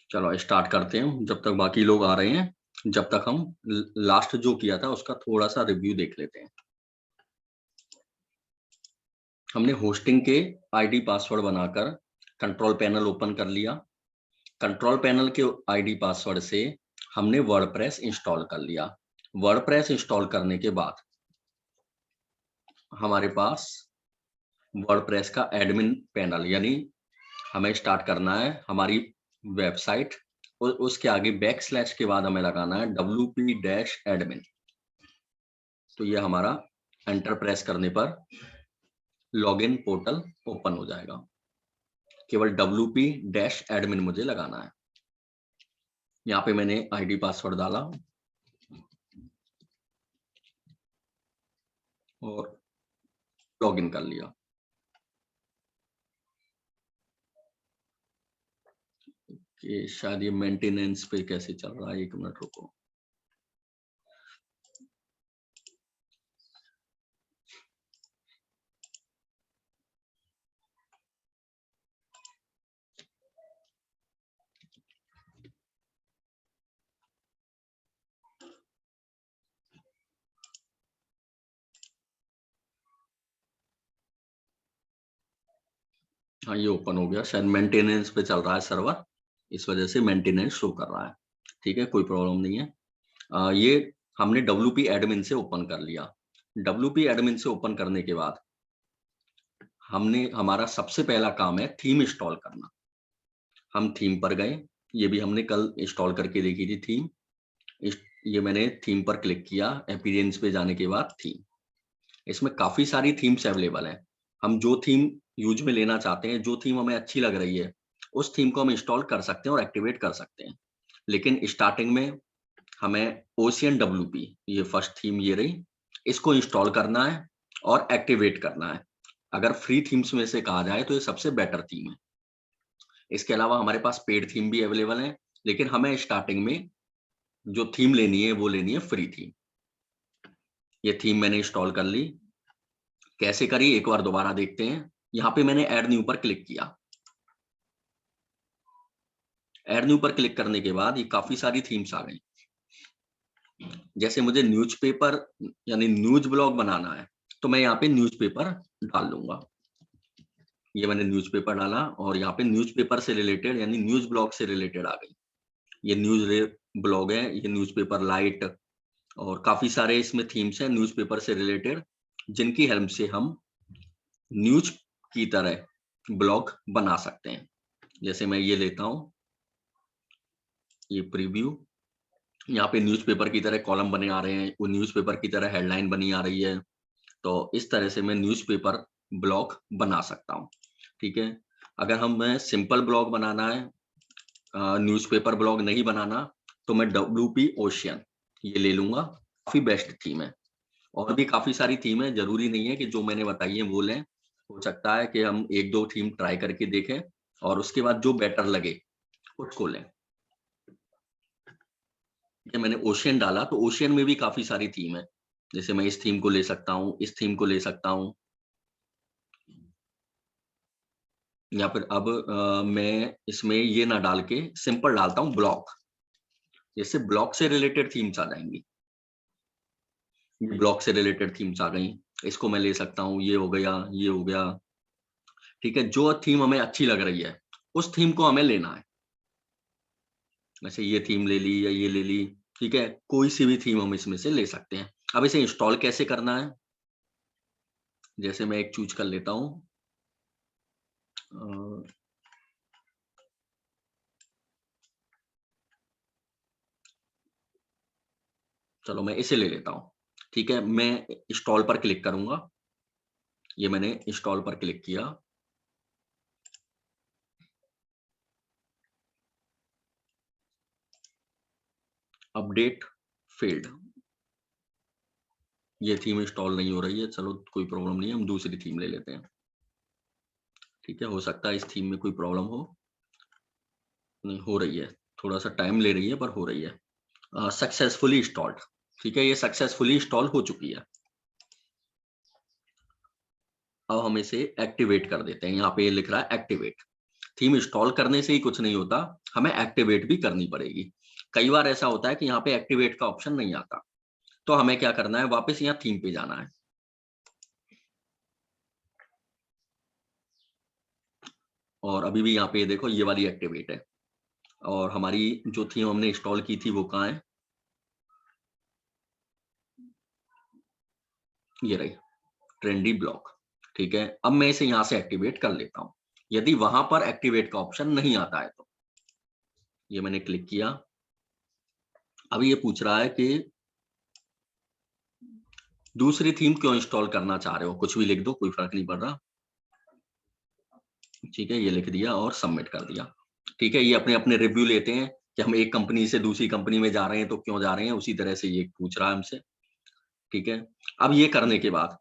चलो स्टार्ट करते हैं जब तक बाकी लोग आ रहे हैं। जब तक हम लास्ट जो किया था उसका थोड़ा सा रिव्यू देख लेते हैं। हमने होस्टिंग के आईडी पासवर्ड बनाकर कंट्रोल पैनल ओपन कर लिया। कंट्रोल पैनल के आईडी पासवर्ड से हमने वर्डप्रेस इंस्टॉल कर लिया। वर्डप्रेस इंस्टॉल करने के बाद हमारे पास वर्डप्रेस का एडमिन पैनल, यानी हमें स्टार्ट करना है हमारी वेबसाइट और उसके आगे बैकस्लैश के बाद हमें लगाना है wp-admin। तो ये हमारा एंटर प्रेस करने पर लॉगिन पोर्टल ओपन हो जाएगा। केवल wp-admin मुझे लगाना है। यहाँ पे मैंने आईडी पासवर्ड डाला और लॉगिन कर लिया। कि शायद ये मेंटेनेंस पे कैसे चल रहा है, 1 मिनट रुको। हाँ, ये ओपन हो गया। शायद मेंटेनेंस पे चल रहा है सर्वर, इस वजह से मेंटेनेंस शो कर रहा है। ठीक है, कोई प्रॉब्लम नहीं है। ये हमने wp-admin से ओपन कर लिया। wp-admin से ओपन करने के बाद हमारा सबसे पहला काम है थीम इंस्टॉल करना। हम थीम पर गए, ये भी हमने कल इंस्टॉल करके देखी थी थीम। ये मैंने थीम पर क्लिक किया। अपीयरेंस पे जाने के बाद थीम, इसमें काफी सारी थीम्स अवेलेबल है। हम जो थीम यूज में लेना चाहते हैं, जो थीम हमें अच्छी लग रही है, उस थीम को हम इंस्टॉल कर सकते हैं और एक्टिवेट कर सकते हैं। लेकिन स्टार्टिंग में हमें ओशियन WP, ये फर्स्ट थीम ये रही, इसको इंस्टॉल करना है और एक्टिवेट करना है। अगर फ्री थीम्स में से कहा जाए तो ये सबसे बेटर थीम है। इसके अलावा हमारे पास पेड थीम भी अवेलेबल है, लेकिन हमें स्टार्टिंग में जो थीम लेनी है वो लेनी है फ्री थीम। ये थीम मैंने इंस्टॉल कर ली। कैसे करी एक बार दोबारा देखते हैं। यहाँ पे मैंने ऐड न्यू पर क्लिक किया। ऐड न्यू पर क्लिक करने के बाद ये काफी सारी थीम्स आ गई। जैसे मुझे न्यूज़पेपर यानी न्यूज ब्लॉग बनाना है, तो मैं यहाँ पे न्यूज़पेपर डाल लूंगा। ये मैंने न्यूज़पेपर डाला और यहाँ पे न्यूज़पेपर से रिलेटेड यानी न्यूज ब्लॉग से रिलेटेड आ गई। ये न्यूज ब्लॉग है, ये न्यूज़पेपर लाइट और काफी सारे इसमें थीम्स हैं न्यूज़पेपर से रिलेटेड, जिनकी हेल्प से हम न्यूज की तरह ब्लॉग बना सकते हैं। जैसे मैं ये लेता हूँ, ये प्रीव्यू, यहाँ पे न्यूज़पेपर की तरह कॉलम बने आ रहे हैं, वो न्यूज़पेपर की तरह हेडलाइन बनी आ रही है। तो इस तरह से मैं न्यूज़पेपर ब्लॉग बना सकता हूँ। ठीक है, अगर हमें सिंपल ब्लॉग बनाना है, न्यूज़पेपर ब्लॉग नहीं बनाना, तो मैं WP ओशियन ये ले लूंगा। काफी बेस्ट थीम है। और भी काफी सारी थीम है, जरूरी नहीं है कि जो मैंने बताई है वो लें। हो सकता है कि हम 1-2 थीम ट्राई करके देखें और उसके बाद जो बेटर लगे उसको लें। मैंने ओशियन डाला तो ओशियन में भी काफी सारी थीम है। जैसे मैं इस थीम को ले सकता हूँ, इस थीम को ले सकता हूँ, या फिर अब मैं इसमें ये ना डाल के सिंपल डालता हूँ ब्लॉक। जैसे ब्लॉक से रिलेटेड थीम्स आ जाएंगी। ब्लॉक से रिलेटेड थीम्स आ गई, इसको मैं ले सकता हूँ। ये हो गया, ये हो गया। ठीक है, जो थीम हमें अच्छी लग रही है उस थीम को हमें लेना है। जैसे ये थीम ले ली या ये ले ली, ठीक है, कोई सी भी थीम हम इसमें से ले सकते हैं। अब इसे इंस्टॉल कैसे करना है, जैसे मैं एक चूज कर लेता हूँ। चलो मैं इसे ले लेता हूँ। ठीक है, मैं इंस्टॉल पर क्लिक करूंगा। ये मैंने इंस्टॉल पर क्लिक किया। अपडेट फेल्ड, ये थीम इंस्टॉल नहीं हो रही है। चलो कोई प्रॉब्लम नहीं है, हम दूसरी थीम ले लेते हैं। ठीक है, हो सकता है इस थीम में कोई प्रॉब्लम हो। नहीं हो रही है, थोड़ा सा टाइम ले रही है पर हो रही है। Successfully installed. ठीक है, ये सक्सेसफुली इंस्टॉल हो चुकी है। अब हम इसे एक्टिवेट कर देते हैं। यहाँ पे ये लिख रहा है एक्टिवेट। थीम इंस्टॉल करने से ही कुछ नहीं होता, हमें एक्टिवेट भी करनी पड़ेगी। कई बार ऐसा होता है कि यहाँ पे एक्टिवेट का ऑप्शन नहीं आता, तो हमें क्या करना है, वापस यहाँ थीम पे जाना है। और अभी भी यहाँ पे देखो ये वाली एक्टिवेट है, और हमारी जो थीम हमने इंस्टॉल की थी वो कहाँ है, ये रही ट्रेंडी ब्लॉक। ठीक है, अब मैं इसे यहाँ से एक्टिवेट कर लेता हूँ। यदि वहां पर एक्टिवेट का ऑप्शन नहीं आता है तो ये मैंने क्लिक किया। अब ये पूछ रहा है कि दूसरी थीम क्यों इंस्टॉल करना चाह रहे हो, कुछ भी लिख दो, कोई फर्क नहीं पड़ रहा। ठीक है, ये लिख दिया और सबमिट कर दिया। ठीक है, ये अपने अपने रिव्यू लेते हैं कि हम एक कंपनी से दूसरी कंपनी में जा रहे हैं तो क्यों जा रहे हैं, उसी तरह से ये पूछ रहा है हमसे। ठीक है, अब ये करने के बाद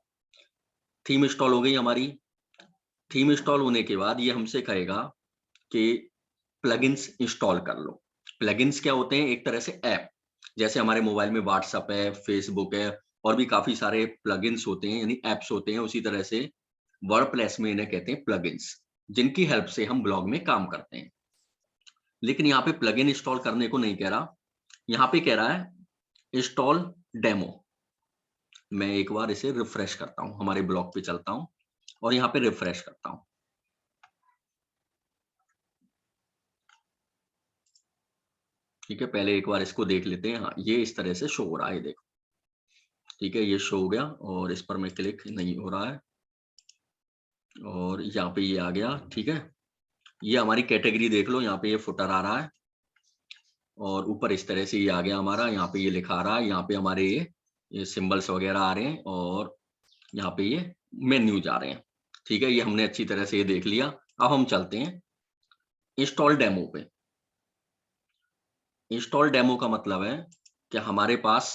थीम इंस्टॉल हो गई हमारी। थीम इंस्टॉल होने के बाद ये हमसे कहेगा कि प्लगइन्स इंस्टॉल कर लो। प्लगइन्स क्या होते हैं, एक तरह से ऐप, जैसे हमारे मोबाइल में व्हाट्सएप है, फेसबुक है, और भी काफी सारे प्लगइन्स होते हैं, यानी ऐप्स होते हैं। उसी तरह से वर्डप्रेस में इन्हें कहते हैं प्लगइन्स, जिनकी हेल्प से हम ब्लॉग में काम करते हैं। लेकिन यहाँ पे प्लगइन इंस्टॉल करने को नहीं कह रहा, यहाँ पे कह रहा है इंस्टॉल डेमो। मैं एक बार इसे रिफ्रेश करता हूँ, हमारे ब्लॉग पे चलता हूँ और यहाँ पे रिफ्रेश करता हूँ। ठीक है, पहले एक बार इसको देख लेते हैं। हाँ, ये इस तरह से शो हो रहा है, देखो। ठीक है, ये शो हो गया और इस पर मैं क्लिक नहीं हो रहा है, और यहाँ पे ये आ गया। ठीक है, ये हमारी कैटेगरी देख लो, यहाँ पे ये फुटर आ रहा है, और ऊपर इस तरह से ये आ गया हमारा। यहाँ पे ये लिखा आ रहा है, यहाँ पे हमारे ये सिंबल्स वगैरह आ रहे हैं, और यहाँ पे ये मेन्यूज आ रहे हैं। ठीक है, ये हमने अच्छी तरह से ये देख लिया। अब हम चलते हैं इंस्टॉल डेमो पे। इंस्टॉल डेमो का मतलब है कि हमारे पास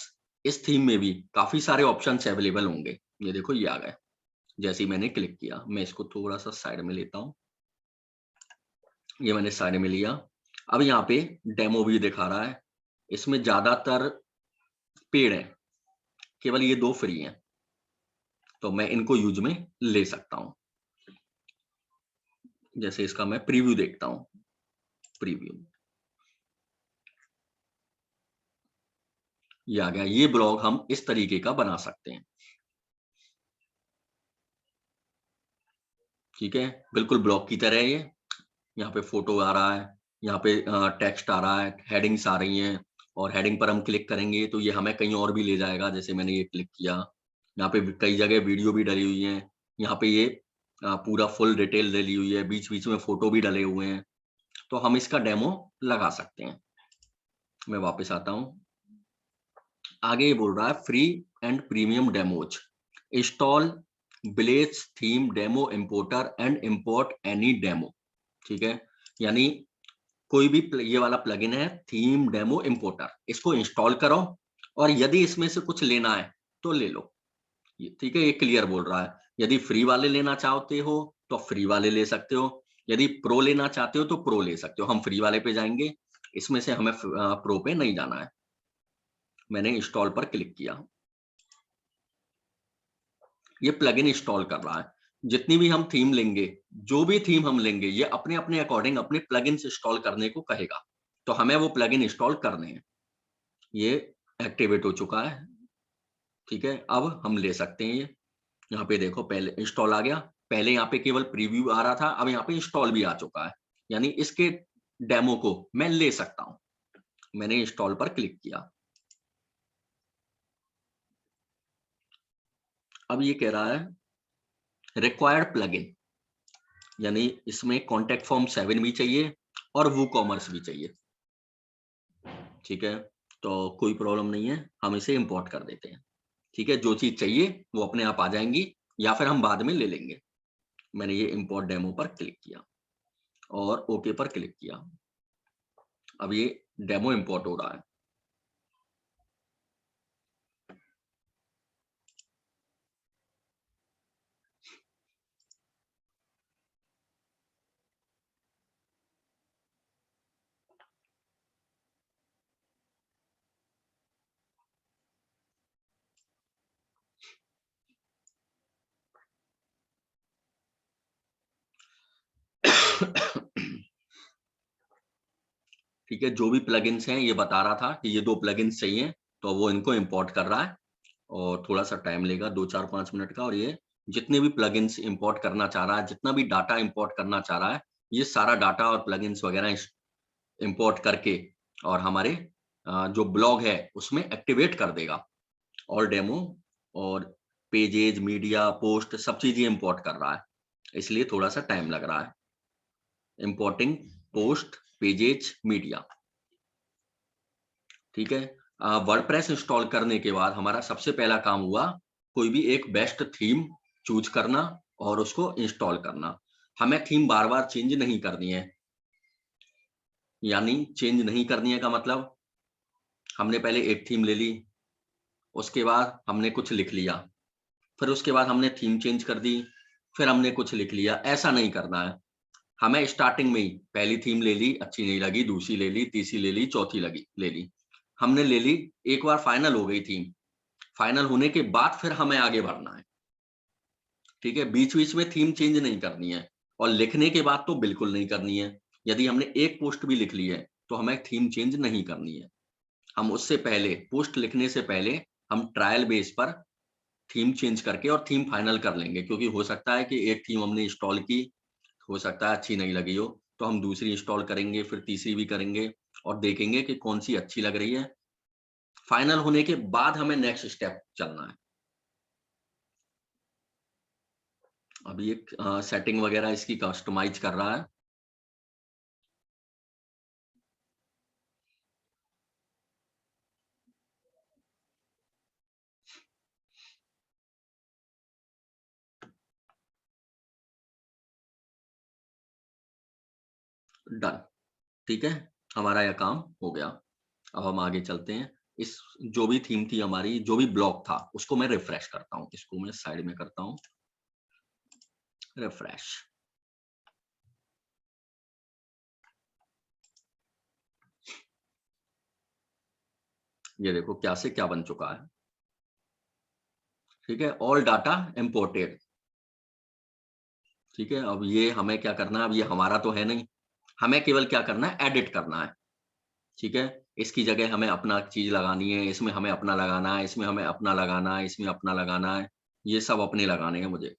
इस थीम में भी काफी सारे ऑप्शंस अवेलेबल होंगे। ये देखो ये आ गए, जैसे ही मैंने क्लिक किया। मैं इसको थोड़ा सा साइड में लेता हूँ, ये मैंने साइड में लिया। अब यहाँ पे डेमो भी दिखा रहा है, इसमें ज्यादातर पेड है, केवल ये 2 फ्री हैं, तो मैं इनको यूज में ले सकता हूँ। जैसे इसका मैं प्रीव्यू देखता हूँ, प्रीव्यू ये आ गया। ये ब्लॉग हम इस तरीके का बना सकते हैं। ठीक है, बिल्कुल ब्लॉग की तरह है ये। यहाँ पे फोटो आ रहा है, यहाँ पे टेक्स्ट आ रहा है, हेडिंग्स आ रही हैं, और हेडिंग पर हम क्लिक करेंगे तो ये हमें कहीं और भी ले जाएगा। जैसे मैंने ये क्लिक किया, यहाँ पे कई जगह वीडियो भी डली हुई है। यहाँ पे ये पूरा फुल डिटेल डली हुई है, बीच बीच में फोटो भी डले हुए हैं, तो हम इसका डेमो लगा सकते हैं। मैं वापस आता हूँ। आगे ये बोल रहा है free and premium demos, install Blaze theme demo importer and import any demo. ठीक है, यानी कोई भी ये वाला प्लगइन है थीम डेमो इंपोर्टर, इसको इंस्टॉल करो, और यदि इसमें से कुछ लेना है तो ले लो। ठीक है, ये क्लियर बोल रहा है। यदि फ्री वाले लेना चाहते हो तो फ्री वाले ले सकते हो, यदि प्रो लेना चाहते हो तो प्रो ले सकते हो। हम फ्री वाले पे जाएंगे, इसमें से हमें प्रो पे नहीं जाना है। मैंने इंस्टॉल पर क्लिक किया, ये प्लगइन इंस्टॉल कर रहा है। जितनी भी हम थीम लेंगे, जो भी थीम हम लेंगे, ये अपने अपने अकॉर्डिंग अपने प्लगइन्स इंस्टॉल करने को कहेगा, तो हमें वो प्लगइन इंस्टॉल करने हैं। ये एक्टिवेट हो चुका है। ठीक है, अब हम ले सकते हैं ये। यहाँ पे देखो पहले इंस्टॉल आ गया, पहले यहाँ पे केवल प्रीव्यू आ रहा था, अब यहाँ पे इंस्टॉल भी आ चुका है, यानी इसके डेमो को मैं ले सकता हूँ। मैंने इंस्टॉल पर क्लिक किया। अब ये कह रहा है रिक्वायर्ड प्लगइन, यानी इसमें कॉन्टैक्ट फॉर्म 7 भी चाहिए और वू कॉमर्स भी चाहिए। ठीक है, तो कोई प्रॉब्लम नहीं है, हम इसे इंपोर्ट कर देते हैं। ठीक है, जो चीज चाहिए वो अपने आप आ जाएंगी, या फिर हम बाद में ले लेंगे। मैंने ये इंपोर्ट डेमो पर क्लिक किया और ओके पर क्लिक किया। अब ये डेमो इंपोर्ट हो रहा है। ठीक है, जो भी प्लगइन्स हैं ये बता रहा था कि ये 2 प्लगइन्स चाहिए, तो वो इनको इंपोर्ट कर रहा है और थोड़ा सा टाइम लेगा 2 4 5 मिनट का। और ये जितने भी प्लगइन्स इंपोर्ट करना चाह रहा है, जितना भी डाटा इंपोर्ट करना चाह रहा है, ये सारा डाटा और प्लगइन्स वगैरह इंपोर्ट करके और हमारे जो ब्लॉग है उसमें एक्टिवेट कर देगा। ऑल डेमो और पेजेज, मीडिया, पोस्ट सब चीजें इंपोर्ट कर रहा है, इसलिए थोड़ा सा टाइम लग रहा है। Importing post, pages, media. ठीक है, वर्डप्रेस इंस्टॉल करने के बाद हमारा सबसे पहला काम हुआ कोई भी एक बेस्ट थीम चूज करना और उसको इंस्टॉल करना। हमें थीम बार बार चेंज नहीं करनी है, यानी चेंज नहीं करनी है का मतलब हमने पहले एक थीम ले ली, उसके बाद हमने कुछ लिख लिया, फिर उसके बाद हमने थीम चेंज कर दी, फिर हमने कुछ लिख लिया, ऐसा नहीं करना है। हमें स्टार्टिंग में ही पहली थीम ले ली, अच्छी नहीं लगी, दूसरी ले ली, तीसरी ले ली, चौथी लगी ले ली, हमने ले ली, एक बार फाइनल हो गई थीम, फाइनल होने के बाद फिर हमें आगे बढ़ना है। ठीक है, बीच बीच में थीम चेंज नहीं करनी है और लिखने के बाद तो बिल्कुल नहीं करनी है। यदि हमने एक पोस्ट भी लिख ली है तो हमें थीम चेंज नहीं करनी है। हम उससे पहले, पोस्ट लिखने से पहले हम ट्रायल बेस पर थीम चेंज करके और थीम फाइनल कर लेंगे, क्योंकि हो सकता है कि एक थीम हमने इंस्टॉल की, हो सकता है अच्छी नहीं लगी हो, तो हम दूसरी इंस्टॉल करेंगे, फिर तीसरी भी करेंगे और देखेंगे कि कौन सी अच्छी लग रही है। फाइनल होने के बाद हमें नेक्स्ट स्टेप चलना है। अभी एक सेटिंग वगैरह इसकी कस्टमाइज कर रहा है। डन। ठीक है, हमारा यह काम हो गया। अब हम आगे चलते हैं। इस जो भी थीम थी हमारी, जो भी ब्लॉक था, उसको मैं रिफ्रेश करता हूँ। इसको मैं साइड में करता हूँ, रिफ्रेश। ये देखो क्या से क्या बन चुका है। ठीक है, ऑल डाटा इंपोर्टेड। ठीक है, अब ये हमें क्या करना है, अब ये हमारा तो है नहीं, हमें केवल क्या करना है, एडिट करना है। ठीक है, इसकी जगह हमें अपना चीज लगानी है, इसमें हमें अपना लगाना है, इसमें हमें अपना लगाना है, इसमें अपना लगाना है, ये सब अपने लगाने हैं मुझे।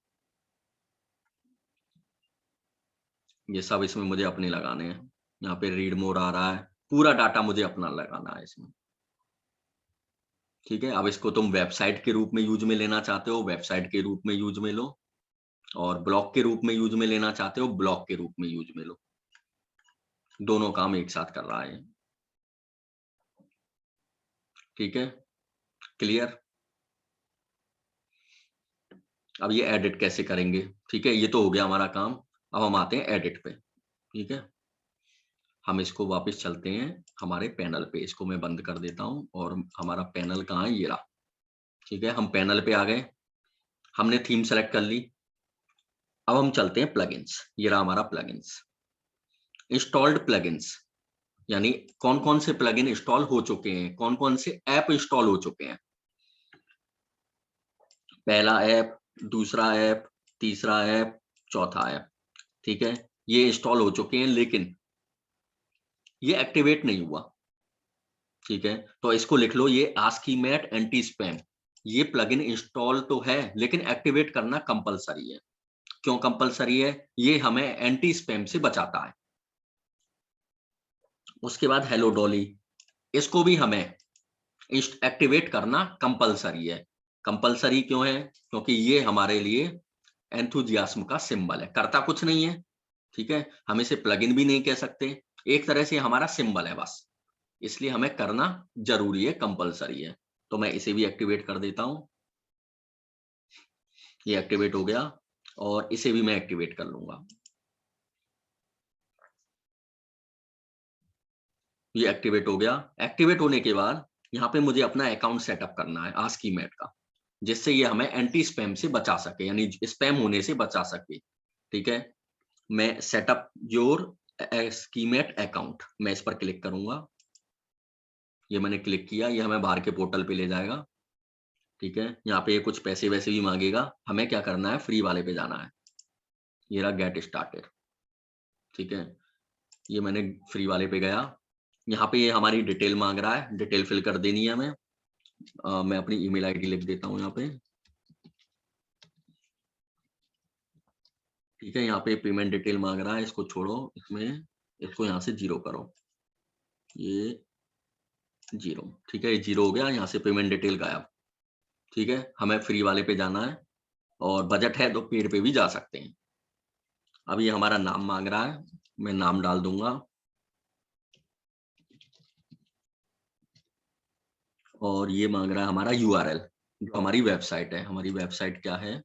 ये सब इसमें मुझे अपने लगाने हैं। यहाँ पे रीड मोड आ रहा है, पूरा डाटा मुझे अपना लगाना है इसमें। ठीक है, अब इसको तुम वेबसाइट के रूप में यूज में लेना चाहते हो, वेबसाइट के रूप में यूज में लो, और ब्लॉग के रूप में यूज में लेना चाहते हो, ब्लॉग के रूप में यूज में लो। दोनों काम एक साथ कर रहा है। ठीक है, क्लियर। अब ये एडिट कैसे करेंगे। ठीक है, ये तो हो गया हमारा काम। अब हम आते हैं एडिट पे। ठीक है, हम इसको वापस चलते हैं हमारे पैनल पे। इसको मैं बंद कर देता हूं और हमारा पैनल कहाँ है, ये रहा। ठीक है, हम पैनल पे आ गए, हमने थीम सेलेक्ट कर ली। अब हम चलते हैं प्लगइन्स। ये रहा हमारा प्लगइन्स, इंस्टॉल्ड प्लगइन्स, यानी कौन कौन से प्लगइन इंस्टॉल हो चुके हैं, कौन कौन से ऐप इंस्टॉल हो चुके हैं। पहला ऐप, दूसरा ऐप, तीसरा ऐप, चौथा ऐप। ठीक है, ये इंस्टॉल हो चुके हैं, लेकिन ये एक्टिवेट नहीं हुआ। ठीक है, तो इसको लिख लो, ये आस्कीमेट एंटी स्पैम। ये प्लगइन इंस्टॉल तो है, लेकिन एक्टिवेट करना कंपलसरी है। क्यों कंपलसरी है, ये हमें एंटी स्पैम से बचाता है। उसके बाद हेलो डॉली, इसको भी हमें एक्टिवेट करना कंपलसरी है। कंपलसरी क्यों है, क्योंकि ये हमारे लिए एंथुजियाज्म का सिंबल है, करता कुछ नहीं है। ठीक है, हम इसे प्लगइन भी नहीं कह सकते, एक तरह से हमारा सिंबल है बस, इसलिए हमें करना जरूरी है, कंपलसरी है। तो मैं इसे भी एक्टिवेट कर देता हूं। ये एक्टिवेट हो गया और इसे भी मैं एक्टिवेट कर लूंगा। ये एक्टिवेट हो गया। एक्टिवेट होने के बाद यहाँ पे मुझे अपना अकाउंट सेटअप करना है आस्कीमेट का, जिससे ये हमें एंटी स्पैम से बचा सके, यानी स्पैम होने से बचा सके। ठीक है, मैं सेटअप योर आस्कीमेट अकाउंट, मैं इस पर क्लिक करूंगा। ये मैंने क्लिक किया, ये हमें बाहर के पोर्टल पे ले जाएगा। ठीक है, यहाँ पे कुछ पैसे वैसे भी मांगेगा, हमें क्या करना है, फ्री वाले पे जाना है। ये रहा गेट स्टार्टेड। ठीक है, ये मैंने फ्री वाले पे गया, यहाँ पे ये हमारी डिटेल मांग रहा है, डिटेल फिल कर देनी है हमें। मैं अपनी ईमेल आईडी लिख देता हूँ यहाँ पे। ठीक है, यहाँ पे पेमेंट डिटेल मांग रहा है, इसको छोड़ो, इसमें इसको यहाँ से 0 करो, ये 0। ठीक है, ये 0 हो गया, यहाँ से पेमेंट डिटेल गायब। ठीक है, हमें फ्री वाले पे जाना है और बजट है तो पेड पे भी जा सकते हैं। अब ये हमारा नाम मांग रहा है, मैं नाम डाल दूंगा और ये मांग रहा है हमारा URL, जो हमारी वेबसाइट है। हमारी वेबसाइट क्या है,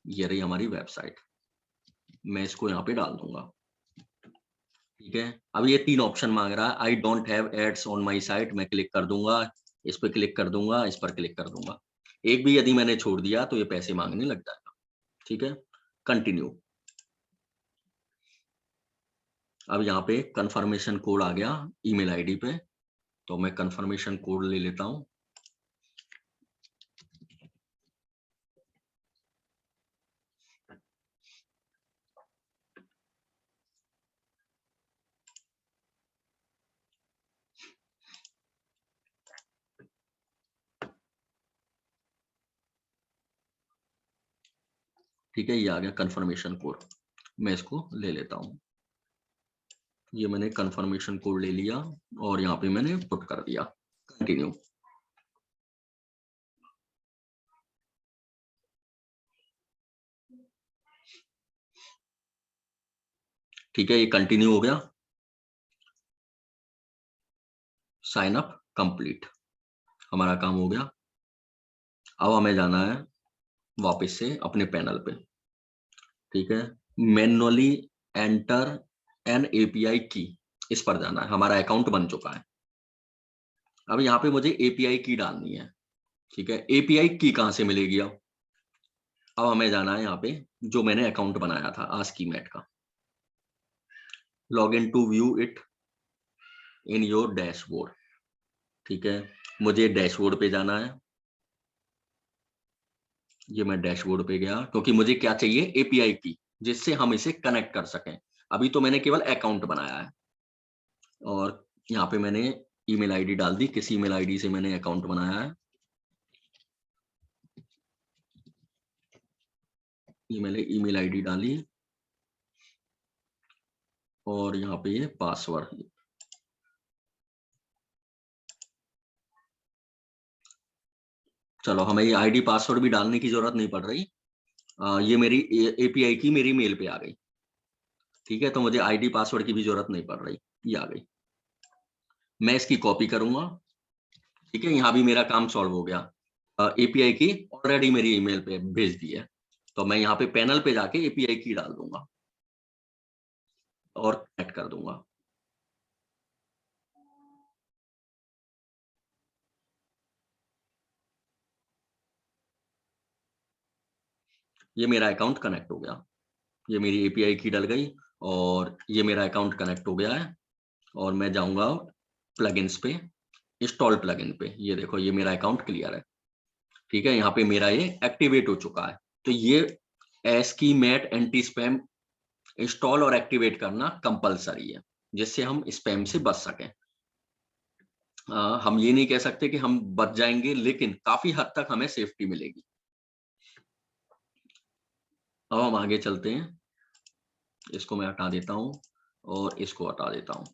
ये रही हमारी वेबसाइट, मैं इसको यहाँ पे डाल दूंगा। ठीक है, अब ये 3 ऑप्शन मांग रहा है, I don't have ads on my site, मैं क्लिक कर दूंगा, इस पर क्लिक कर दूंगा, इस पर क्लिक कर दूंगा। एक भी यदि मैंने छोड़ दिया तो ये पैसे मांगने लग जाएगा। ठीक है, कंटिन्यू। अब यहाँ पे कंफर्मेशन कोड आ गया ईमेल आईडी पे, तो मैं कंफर्मेशन कोड ले लेता हूँ। ठीक है, ये आ गया कंफर्मेशन कोड, मैं इसको ले लेता हूँ। ये मैंने कंफर्मेशन कोड ले लिया और यहाँ पे मैंने पुट कर दिया, कंटिन्यू। ठीक है, ये कंटिन्यू हो गया, साइन अप कंप्लीट, हमारा काम हो गया। अब हमें जाना है वापस से अपने पैनल पे। ठीक है, मैनुअली एंटर एन एपीआई की, इस पर जाना है, हमारा अकाउंट बन चुका है। अब यहाँ पे मुझे एपीआई की डालनी है। ठीक है, एपीआई की कहाँ से मिलेगी? अब हमें जाना है यहाँ पे जो मैंने अकाउंट बनाया था आस्कीमेट का, log in to view it in your dashboard. ठीक है, मुझे डैशबोर्ड पे जाना है, ये मैं डैशबोर्ड पे गया, क्योंकि मुझे क्या चाहिए, एपीआई की, जिससे हम इसे कनेक्ट कर सकें। अभी तो मैंने केवल अकाउंट बनाया है और यहाँ पे मैंने ईमेल आईडी डाल दी, किस ईमेल आईडी से मैंने अकाउंट बनाया है, ये मैंने ईमेल आईडी डाली और यहाँ पे ये पासवर्ड। चलो, हमें ये आईडी पासवर्ड भी डालने की जरूरत नहीं पड़ रही, ये मेरी एपीआई की मेरी मेल पे आ गई। ठीक है, तो मुझे आईडी पासवर्ड की भी जरूरत नहीं पड़ रही, ये आ गई। मैं इसकी कॉपी करूंगा। ठीक है, यहाँ भी मेरा काम सॉल्व हो गया, एपीआई की ऑलरेडी मेरी ईमेल पे भेज दी है, तो मैं यहाँ पे पैनल पे जाके एपीआई की डाल दूंगा और कनेक्ट कर दूंगा। ये मेरा अकाउंट कनेक्ट हो गया, ये मेरी एपीआई की डल गई और ये मेरा अकाउंट कनेक्ट हो गया है। और मैं जाऊंगा प्लगइन्स पे, इंस्टॉल प्लगइन पे, ये देखो ये मेरा अकाउंट क्लियर है। ठीक है, यहाँ पे मेरा ये एक्टिवेट हो चुका है। तो ये एस्कीमेट एंटी स्पैम इंस्टॉल और एक्टिवेट करना कंपलसरी है, जिससे हम स्पैम से बच सकें। हम ये नहीं कह सकते कि हम बच जाएंगे, लेकिन काफी हद तक हमें सेफ्टी मिलेगी। अब हम आगे चलते हैं, इसको मैं हटा देता हूं और इसको हटा देता हूं।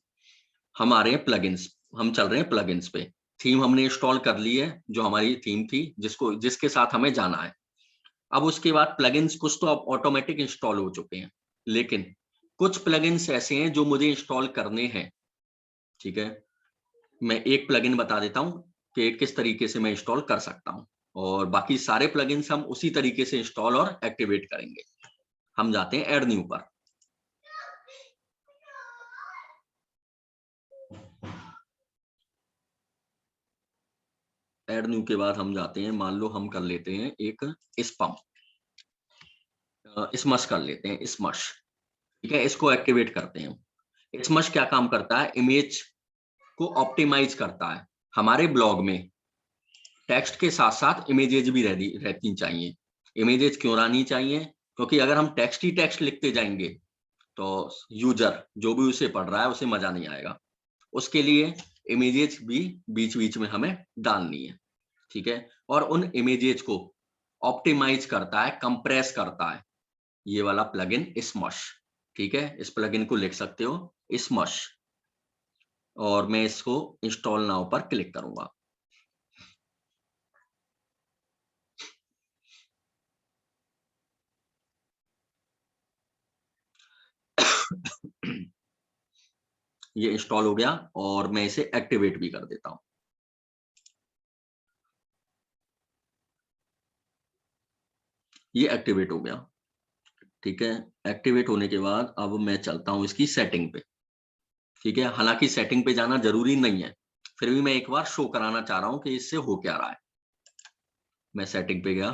हम आ रहे हैं प्लगइन्स, हम चल रहे हैं प्लगइन्स पे। थीम हमने इंस्टॉल कर ली है, जो हमारी थीम थी, जिसके साथ हमें जाना है। अब उसके बाद प्लगइन्स कुछ तो अब ऑटोमेटिक इंस्टॉल हो चुके हैं, लेकिन कुछ प्लगइन्स ऐसे हैं जो मुझे इंस्टॉल करने हैं। ठीक है, मैं एक प्लगइन बता देता हूं कि किस तरीके से मैं इंस्टॉल कर सकता हूं, और बाकी सारे प्लगइन्स हम उसी तरीके से इंस्टॉल और एक्टिवेट करेंगे। हम जाते हैं ऐड न्यू पर। ऐड न्यू के बाद हम जाते हैं, मान लो हम कर लेते हैं एक स्पम, स्मश कर लेते हैं, स्मश। ठीक है, इसको एक्टिवेट करते हैं। स्मश क्या काम करता है, इमेज को ऑप्टिमाइज करता है। हमारे ब्लॉग में टेक्स्ट के साथ साथ इमेजेज भी रहती चाहिए। इमेजेज क्यों रहनी चाहिए? क्योंकि अगर हम टेक्स्ट ही टेक्स्ट लिखते जाएंगे तो यूजर जो भी उसे पढ़ रहा है उसे मजा नहीं आएगा। उसके लिए इमेजेस भी बीच बीच में हमें डालनी है, ठीक है। और उन इमेजेस को ऑप्टिमाइज करता है, कंप्रेस करता है ये वाला प्लगइन स्मश, ठीक है। इस प्लगइन को लिख सकते हो स्मश, और मैं इसको इंस्टॉल नाउ पर क्लिक करूंगा। ये इंस्टॉल हो गया और मैं इसे एक्टिवेट भी कर देता हूं। ये एक्टिवेट हो गया, ठीक है। एक्टिवेट होने के बाद अब मैं चलता हूं इसकी सेटिंग पे, ठीक है। हालांकि सेटिंग पे जाना जरूरी नहीं है, फिर भी मैं एक बार शो कराना चाह रहा हूं कि इससे हो क्या रहा है। मैं सेटिंग पे गया,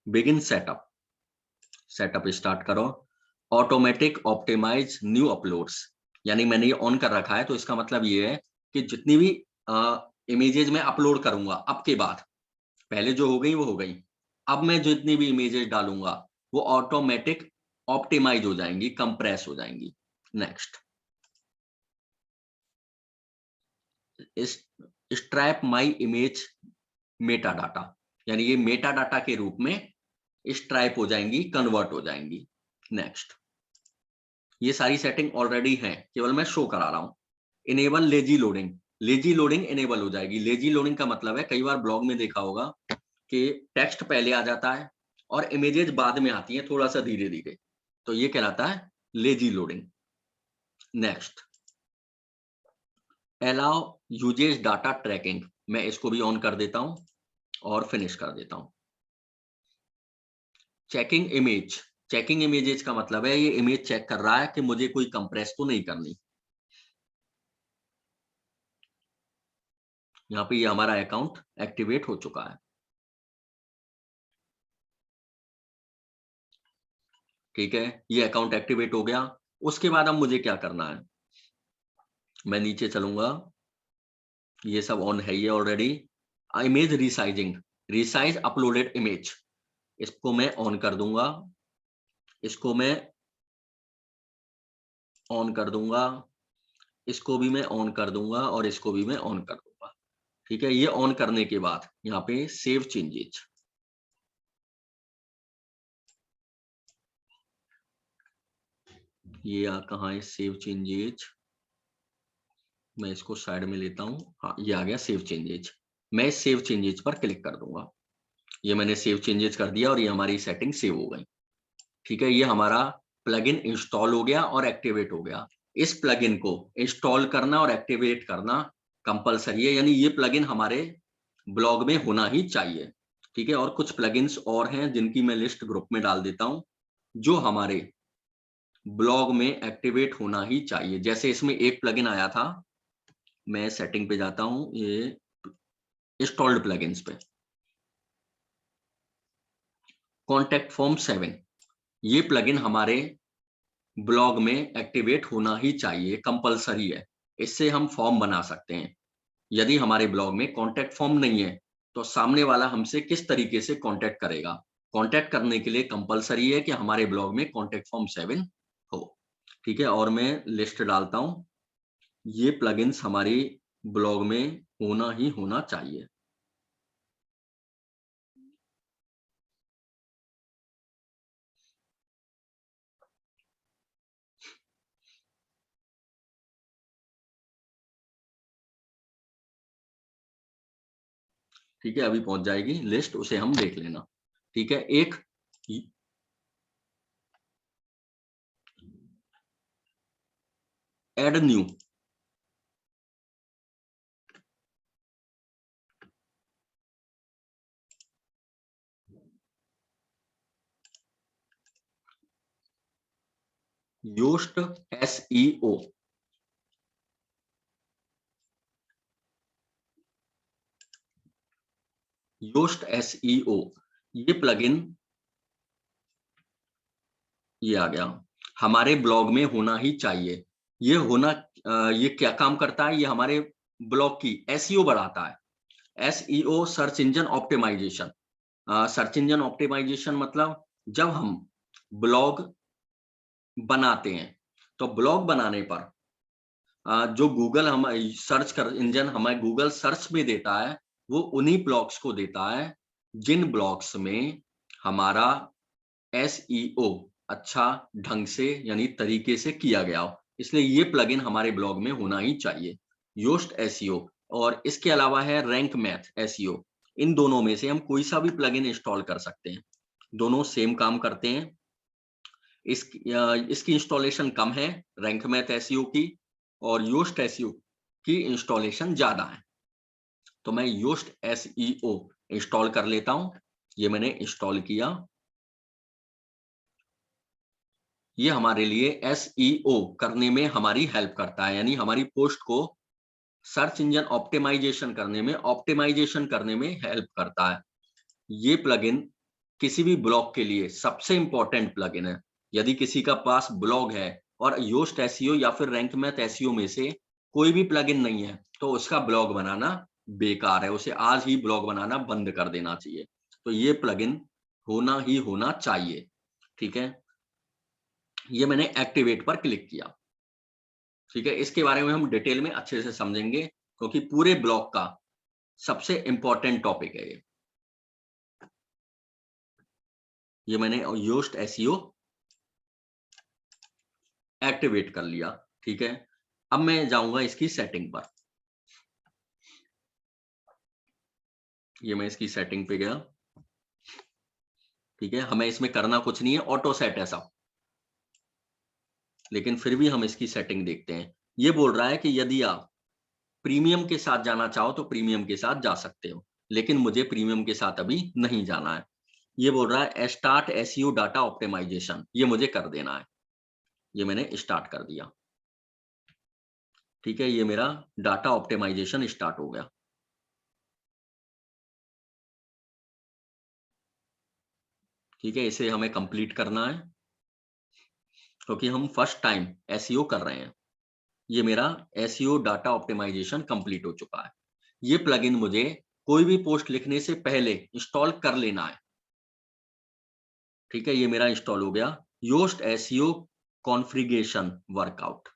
बिगिन सेटअप, सेटअप स्टार्ट करो, ऑटोमेटिक ऑप्टिमाइज न्यू अपलोड्स, यानी मैंने ये ऑन कर रखा है, तो इसका मतलब ये है कि जितनी भी इमेजेस मैं अपलोड करूंगा अब के बाद, पहले जो हो गई वो हो गई, अब मैं जितनी भी इमेजेस डालूंगा वो ऑटोमेटिक ऑप्टिमाइज हो जाएंगी, कंप्रेस हो जाएंगी। Next, strap my image Meta data, यानी ये मेटा डाटा के रूप में स्ट्राइप हो जाएंगी, कन्वर्ट हो जाएंगी। नेक्स्ट, ये सारी सेटिंग ऑलरेडी है, केवल मैं शो करा रहा हूं। Enable lazy loading, lazy loading enable हो जाएगी। लेजी लोडिंग का मतलब है, कई बार ब्लॉग में देखा होगा कि टेक्स्ट पहले आ जाता है और इमेजेस बाद में आती हैं थोड़ा सा धीरे धीरे, तो ये कहलाता है lazy loading. Next, allow usage data tracking, मैं इसको भी ऑन कर देता हूं और फिनिश कर देता हूं। चेकिंग इमेज, चेकिंग इमेजेस का मतलब है ये इमेज चेक कर रहा है कि मुझे कोई कंप्रेस तो नहीं करनी। यहाँ पे ये हमारा अकाउंट एक्टिवेट हो चुका है, ठीक है। ये अकाउंट एक्टिवेट हो गया। उसके बाद अब मुझे क्या करना है, मैं नीचे चलूंगा, ये सब ऑन है ये already. Image resizing, resize uploaded image, इसको मैं ऑन कर दूंगा, इसको मैं ऑन कर दूंगा, इसको भी मैं ऑन कर दूंगा और इसको भी मैं ऑन कर दूंगा, ठीक है। ये ऑन करने के बाद यहाँ पे सेव चेंजेस, ये कहाँ है सेव चेंजेज, मैं इसको साइड में लेता हूँ। हाँ, ये आ गया सेव चेंजेज। मैं सेव चेंजेज पर क्लिक कर दूंगा। ये मैंने सेव चेंजेस कर दिया और ये हमारी सेटिंग सेव हो गई, ठीक है। ये हमारा प्लगइन इंस्टॉल हो गया और एक्टिवेट हो गया। इस प्लगइन को इंस्टॉल करना और एक्टिवेट करना कंपलसरी है, यानी ये प्लगइन हमारे ब्लॉग में होना ही चाहिए, ठीक है। और कुछ प्लगइन्स और हैं जिनकी मैं लिस्ट ग्रुप में डाल देता हूं, जो हमारे ब्लॉग में एक्टिवेट होना ही चाहिए। जैसे इसमें एक प्लगइन आया था, मैं सेटिंग पे जाता हूं, ये इंस्टॉल्ड प्लगइन्स पे, कॉन्टैक्ट फॉर्म 7, ये प्लगइन हमारे ब्लॉग में एक्टिवेट होना ही चाहिए, कंपलसरी है। इससे हम फॉर्म बना सकते हैं। यदि हमारे ब्लॉग में कॉन्टैक्ट फॉर्म नहीं है तो सामने वाला हमसे किस तरीके से कॉन्टैक्ट करेगा। कॉन्टैक्ट करने के लिए कंपलसरी है कि हमारे ब्लॉग में कॉन्टैक्ट फॉर्म 7 हो, ठीक है। और मैं लिस्ट डालता हूं, ये प्लगइन्स हमारी ब्लॉग में होना ही होना चाहिए। ठीक है, अभी पहुंच जाएगी लिस्ट, उसे हम देख लेना, ठीक है। एक add new, Yoast SEO, Yoast SEO, ये प्लगइन, ये आ गया, हमारे ब्लॉग में होना ही चाहिए। ये होना, ये क्या काम करता है, ये हमारे ब्लॉग की SEO बढ़ाता है। SEO search engine optimization, search engine optimization मतलब जब हम ब्लॉग बनाते हैं तो ब्लॉग बनाने पर जो गूगल हम सर्च कर इंजन हमें गूगल सर्च में देता है, वो उन्हीं ब्लॉग्स को देता है जिन ब्लॉग्स में हमारा एसईओ अच्छा ढंग से यानी तरीके से किया गया हो। इसलिए ये प्लगइन हमारे ब्लॉग में होना ही चाहिए, योस्ट एसईओ। और इसके अलावा है रैंक मैथ एसईओ। इन दोनों में से हम कोई सा भी प्लगइन इंस्टॉल कर सकते हैं, दोनों सेम काम करते हैं। इसकी इंस्टॉलेशन कम है रैंक मैथ एसईओ की, और योस्ट एसईओ की इंस्टॉलेशन ज्यादा है। तो मैं योस्ट एसईओ इंस्टॉल कर लेता हूं। ये मैंने इंस्टॉल किया। ये हमारे लिए एसईओ करने में हमारी हेल्प करता है, यानी हमारी पोस्ट को सर्च इंजन ऑप्टिमाइजेशन करने में हेल्प करता है। ये प्लगइन किसी भी ब्लॉग के लिए सबसे इंपॉर्टेंट प्लगइन है। यदि किसी का पास ब्लॉग है और योस्ट एसईओ या फिर रैंक मैथ एसईओ में से कोई भी प्लगइन नहीं है, तो उसका ब्लॉग बनाना बेकार है, उसे आज ही ब्लॉग बनाना बंद कर देना चाहिए। तो ये प्लगइन होना ही होना चाहिए। ठीक है, ये मैंने एक्टिवेट पर क्लिक किया। ठीक है, इसके बारे में हम डिटेल में अच्छे से समझेंगे, क्योंकि पूरे ब्लॉग का सबसे इंपॉर्टेंट टॉपिक है ये मैंने योस्ट एसईओ एक्टिवेट कर लिया। ठीक है, अब मैं जाऊंगा इसकी सेटिंग पर। ये मैं इसकी सेटिंग पे गया। ठीक है, हमें इसमें करना कुछ नहीं है, ऑटो सेट है सब, लेकिन फिर भी हम इसकी सेटिंग देखते हैं। ये बोल रहा है कि यदि आप प्रीमियम के साथ जाना चाहो तो प्रीमियम के साथ जा सकते हो, लेकिन मुझे प्रीमियम के साथ अभी नहीं जाना है। ये बोल रहा है स्टार्ट एसईओ डाटा ऑप्टिमाइजेशन, ये मुझे कर देना है। ये मैंने स्टार्ट कर दिया। ठीक है, ये मेरा डाटा ऑप्टिमाइजेशन स्टार्ट हो गया। ठीक है, इसे हमें कंप्लीट करना है, क्योंकि हम फर्स्ट टाइम एसईओ कर रहे हैं। ये मेरा एसईओ डाटा ऑप्टिमाइजेशन कंप्लीट हो चुका है। ये प्लगइन मुझे कोई भी पोस्ट लिखने से पहले इंस्टॉल कर लेना है। ठीक है, ये मेरा इंस्टॉल हो गया। Yoast SEO configuration workout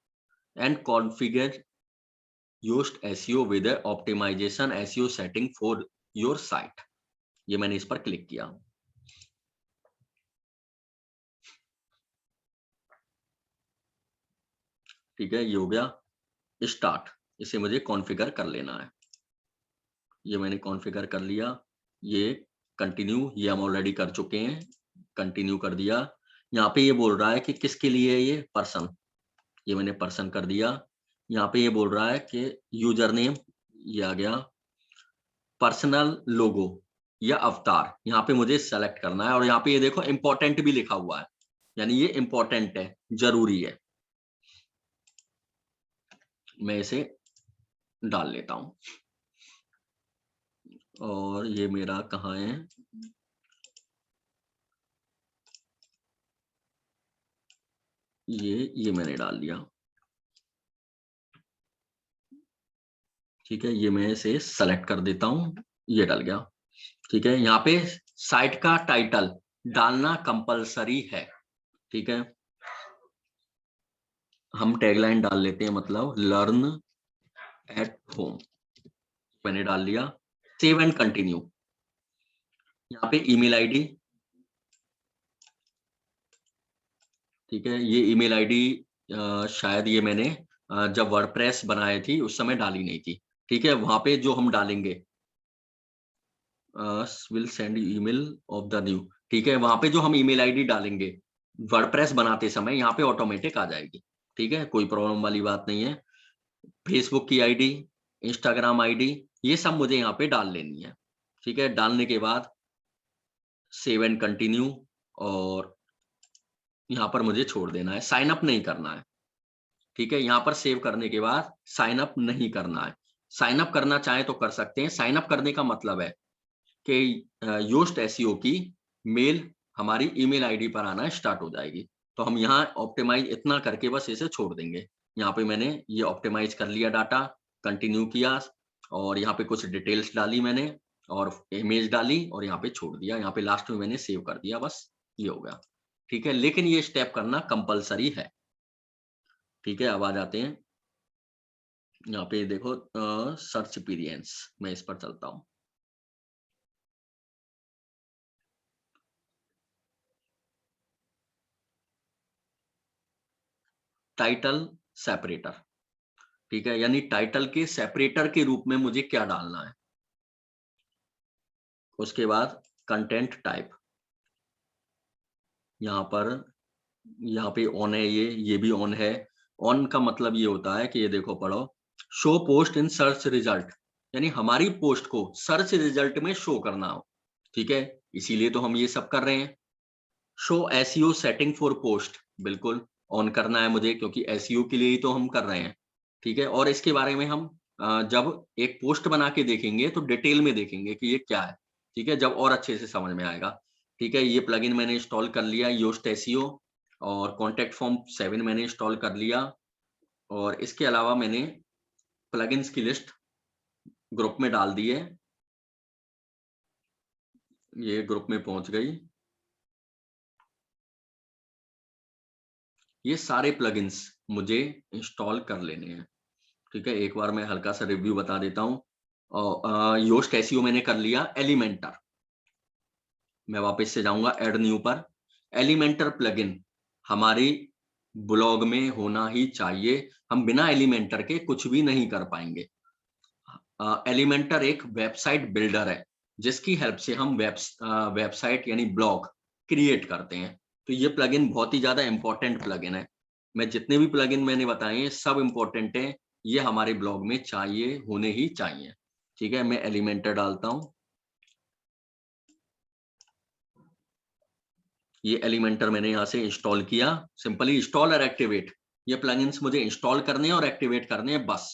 and configure Yoast SEO with optimization SEO setting for your site. ये मैंने इस पर क्लिक किया। ठीक है, ये हो गया स्टार्ट। इसे मुझे कॉन्फ़िगर कर लेना है। ये मैंने कॉन्फ़िगर कर लिया। ये कंटिन्यू, ये हम ऑलरेडी कर चुके हैं, कंटिन्यू कर दिया। यहाँ पे ये बोल रहा है कि किसके लिए है ये पर्सन, ये मैंने पर्सन कर दिया। यहाँ पे ये बोल रहा है कि यूजर नेम, ये आ गया। पर्सनल लोगो या अवतार, यहाँ पे मुझे सेलेक्ट करना है, और यहाँ पे ये देखो इंपॉर्टेंट भी लिखा हुआ है, यानी ये इंपॉर्टेंट है, जरूरी है। मैं इसे डाल लेता हूं। और ये मेरा कहाँ है, ये मैंने डाल दिया। ठीक है, ये मैं इसे सेलेक्ट कर देता हूं, ये डल गया। ठीक है, यहाँ पे साइट का टाइटल डालना कंपलसरी है। ठीक है, हम टैगलाइन डाल लेते हैं, मतलब लर्न एट होम। मैंने डाल दिया। Save and continue. यहाँ पे ईमेल आईडी। ठीक है, ये ईमेल आईडी शायद ये मैंने जब वर्डप्रेस बनाई थी उस समय डाली नहीं थी। ठीक है, वहां पे जो हम डालेंगे will send email of the new. ठीक है, वहां पे जो हम ईमेल आईडी डालेंगे वर्डप्रेस बनाते समय, यहाँ पे ऑटोमेटिक आ जाएगी। ठीक है, कोई प्रॉब्लम वाली बात नहीं है। फेसबुक की आईडी, इंस्टाग्राम आईडी, ये सब मुझे यहाँ पे डाल लेनी है। ठीक है, डालने के बाद सेव एंड कंटिन्यू, और यहाँ पर मुझे छोड़ देना है, साइन अप नहीं करना है। ठीक है, यहाँ पर सेव करने के बाद साइन अप नहीं करना है। साइन अप करना चाहे तो कर सकते हैं। साइन अप करने का मतलब है कि योस्ट एसईओ की मेल हमारी ईमेल आईडी पर आना स्टार्ट हो जाएगी। तो हम यहाँ ऑप्टिमाइज इतना करके बस इसे छोड़ देंगे। यहाँ पे मैंने ये ऑप्टिमाइज कर लिया डाटा, कंटिन्यू किया, और यहाँ पे कुछ डिटेल्स डाली मैंने, और इमेज डाली, और यहाँ पे छोड़ दिया। यहाँ पे लास्ट में मैंने सेव कर दिया, बस ये हो गया। ठीक है, लेकिन ये स्टेप करना कंपलसरी है। ठीक है, अब आ जाते हैं यहाँ पे, देखो सर्च एक्सपीरियंस, मैं इस पर चलता हूँ। टाइटल सेपरेटर, ठीक है, यानी टाइटल के सेपरेटर के रूप में मुझे क्या डालना है। उसके बाद कंटेंट टाइप, यहाँ पर, यहाँ पे ऑन है, ये भी ऑन है। ऑन का मतलब ये होता है कि ये देखो, पढ़ो, show post in search result, यानी हमारी पोस्ट को सर्च रिजल्ट में शो करना हो, ठीक है, इसीलिए तो हम ये सब कर रहे हैं। Show SEO setting for post, बिल्कुल ऑन करना है मुझे, क्योंकि एसईओ के लिए ही तो हम कर रहे हैं, ठीक है। और इसके बारे में हम जब एक पोस्ट बना के देखेंगे तो डिटेल में देखेंगे कि ये क्या है, ठीक है, जब और अच्छे से समझ में आएगा, ठीक है। ये प्लगइन मैंने इंस्टॉल कर लिया, योस्ट एसईओ, और कॉन्टैक्ट फॉर्म 7 मैंने इंस्टॉल कर लिया। और इसके अलावा मैंने प्लगइन्स की लिस्ट ग्रुप में डाल दी है, ये ग्रुप में पहुंच गई। ये सारे प्लगइन्स मुझे इंस्टॉल कर लेने हैं, ठीक है। एक बार मैं हल्का सा रिव्यू बता देता हूँ। योस्ट एसईओ मैंने कर लिया। एलिमेंटर, मैं वापस से जाऊंगा ऐड न्यू पर। एलिमेंटर प्लगइन हमारी ब्लॉग में होना ही चाहिए, हम बिना एलिमेंटर के कुछ भी नहीं कर पाएंगे। एलिमेंटर एक वेबसाइट बिल्डर है, जिसकी हेल्प से हम वेबसाइट यानी ब्लॉग क्रिएट करते हैं। तो ये प्लगइन बहुत ही ज्यादा इंपॉर्टेंट प्लगइन है। मैं जितने भी प्लगइन मैंने बताए हैं सब इंपॉर्टेंट है, ये हमारे ब्लॉग में चाहिए, होने ही चाहिए, ठीक है। मैं एलिमेंटर डालता हूं, ये एलिमेंटर मैंने यहाँ से इंस्टॉल किया। सिंपली इंस्टॉल और एक्टिवेट, ये प्लगइन्स मुझे इंस्टॉल करने हैं और एक्टिवेट करने हैं बस।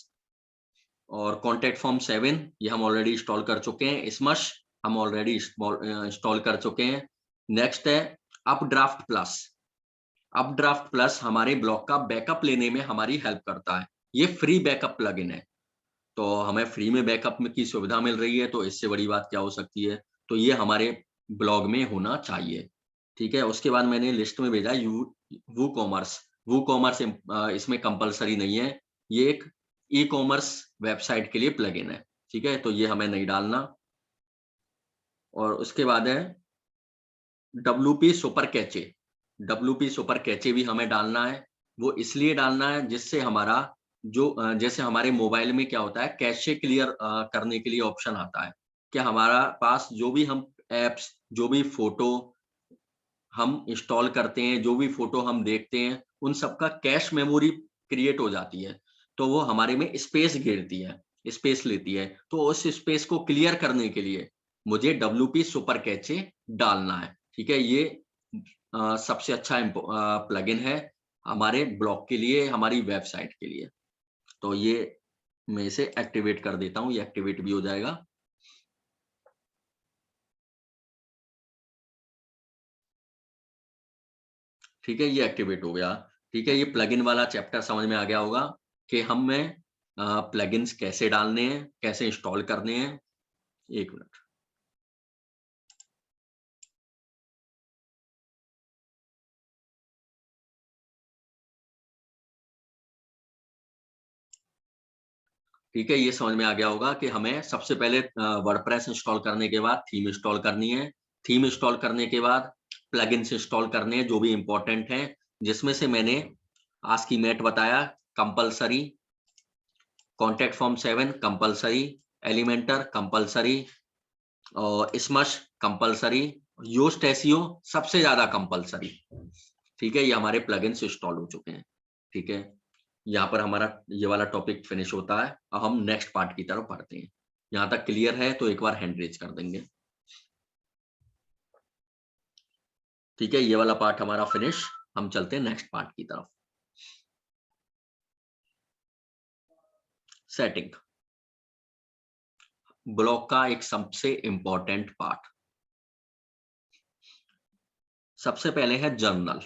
और कॉन्टैक्ट फॉर्म 7 ये हम ऑलरेडी इंस्टॉल कर चुके हैं। स्मश हम ऑलरेडी इंस्टॉल कर चुके हैं। नेक्स्ट है अपड्राफ्ट प्लस। अपड्राफ्ट प्लस हमारे ब्लॉग का बैकअप लेने में हमारी हेल्प करता है। ये फ्री बैकअप प्लगइन है, तो हमें फ्री में बैकअप की सुविधा मिल रही है, तो इससे बड़ी बात क्या हो सकती है। तो ये हमारे ब्लॉग में होना चाहिए, ठीक है। उसके बाद मैंने लिस्ट में भेजा वू कॉमर्स। वू कॉमर्स इसमें कंपलसरी नहीं है, ये एक ई कॉमर्स वेबसाइट के लिए प्लगइन है, ठीक है, तो ये हमें नहीं डालना। और उसके बाद है WP super cache. WP super cache भी हमें डालना है। वो इसलिए डालना है जिससे हमारा जो जैसे हमारे मोबाइल में क्या होता है, कैशे क्लियर करने के लिए ऑप्शन आता है कि हमारा पास जो भी हम एप्स, जो भी फोटो हम इंस्टॉल करते हैं, जो भी फोटो हम देखते हैं, उन सबका कैश मेमोरी क्रिएट हो जाती है, तो वो हमारे में स्पेस घेरती है, स्पेस लेती है। तो उस स्पेस को क्लियर करने के लिए मुझे WP सुपर कैचे डालना है, ठीक है। ये सबसे अच्छा प्लगइन है हमारे ब्लॉग के लिए, हमारी वेबसाइट के लिए। तो ये मैं इसे एक्टिवेट कर देता हूँ, ये एक्टिवेट भी हो जाएगा। ठीक है, ये एक्टिवेट हो गया, ठीक है। ये प्लगइन वाला चैप्टर समझ में आ गया होगा कि हमें प्लगइन्स कैसे डालने हैं, कैसे इंस्टॉल करने हैं। एक मिनट, ठीक है, ये समझ में आ गया होगा कि हमें सबसे पहले वर्डप्रेस इंस्टॉल करने के बाद थीम इंस्टॉल करनी है। थीम इंस्टॉल करने के बाद प्लगइन्स इंस्टॉल करने हैं जो भी इंपॉर्टेंट हैं, जिसमें से मैंने आस्कीमेट बताया compulsory, contact form 7 compulsory, Elementor compulsory, और स्मश कंपलसरी, योस्ट एसईओ सबसे ज्यादा कंपलसरी, ठीक है। ये हमारे प्लगइन्स इंस्टॉल हो चुके हैं, ठीक है। यहाँ पर हमारा ये वाला टॉपिक फिनिश होता है। अब हम नेक्स्ट पार्ट की तरफ बढ़ते हैं। यहाँ तक क्लियर है तो एक बार हैंड रेज कर देंगे, ठीक है। ये वाला पार्ट हमारा फिनिश, हम चलते हैं नेक्स्ट पार्ट की तरफ। सेटिंग, ब्लॉग का एक सबसे इंपॉर्टेंट पार्ट। सबसे पहले है जर्नल,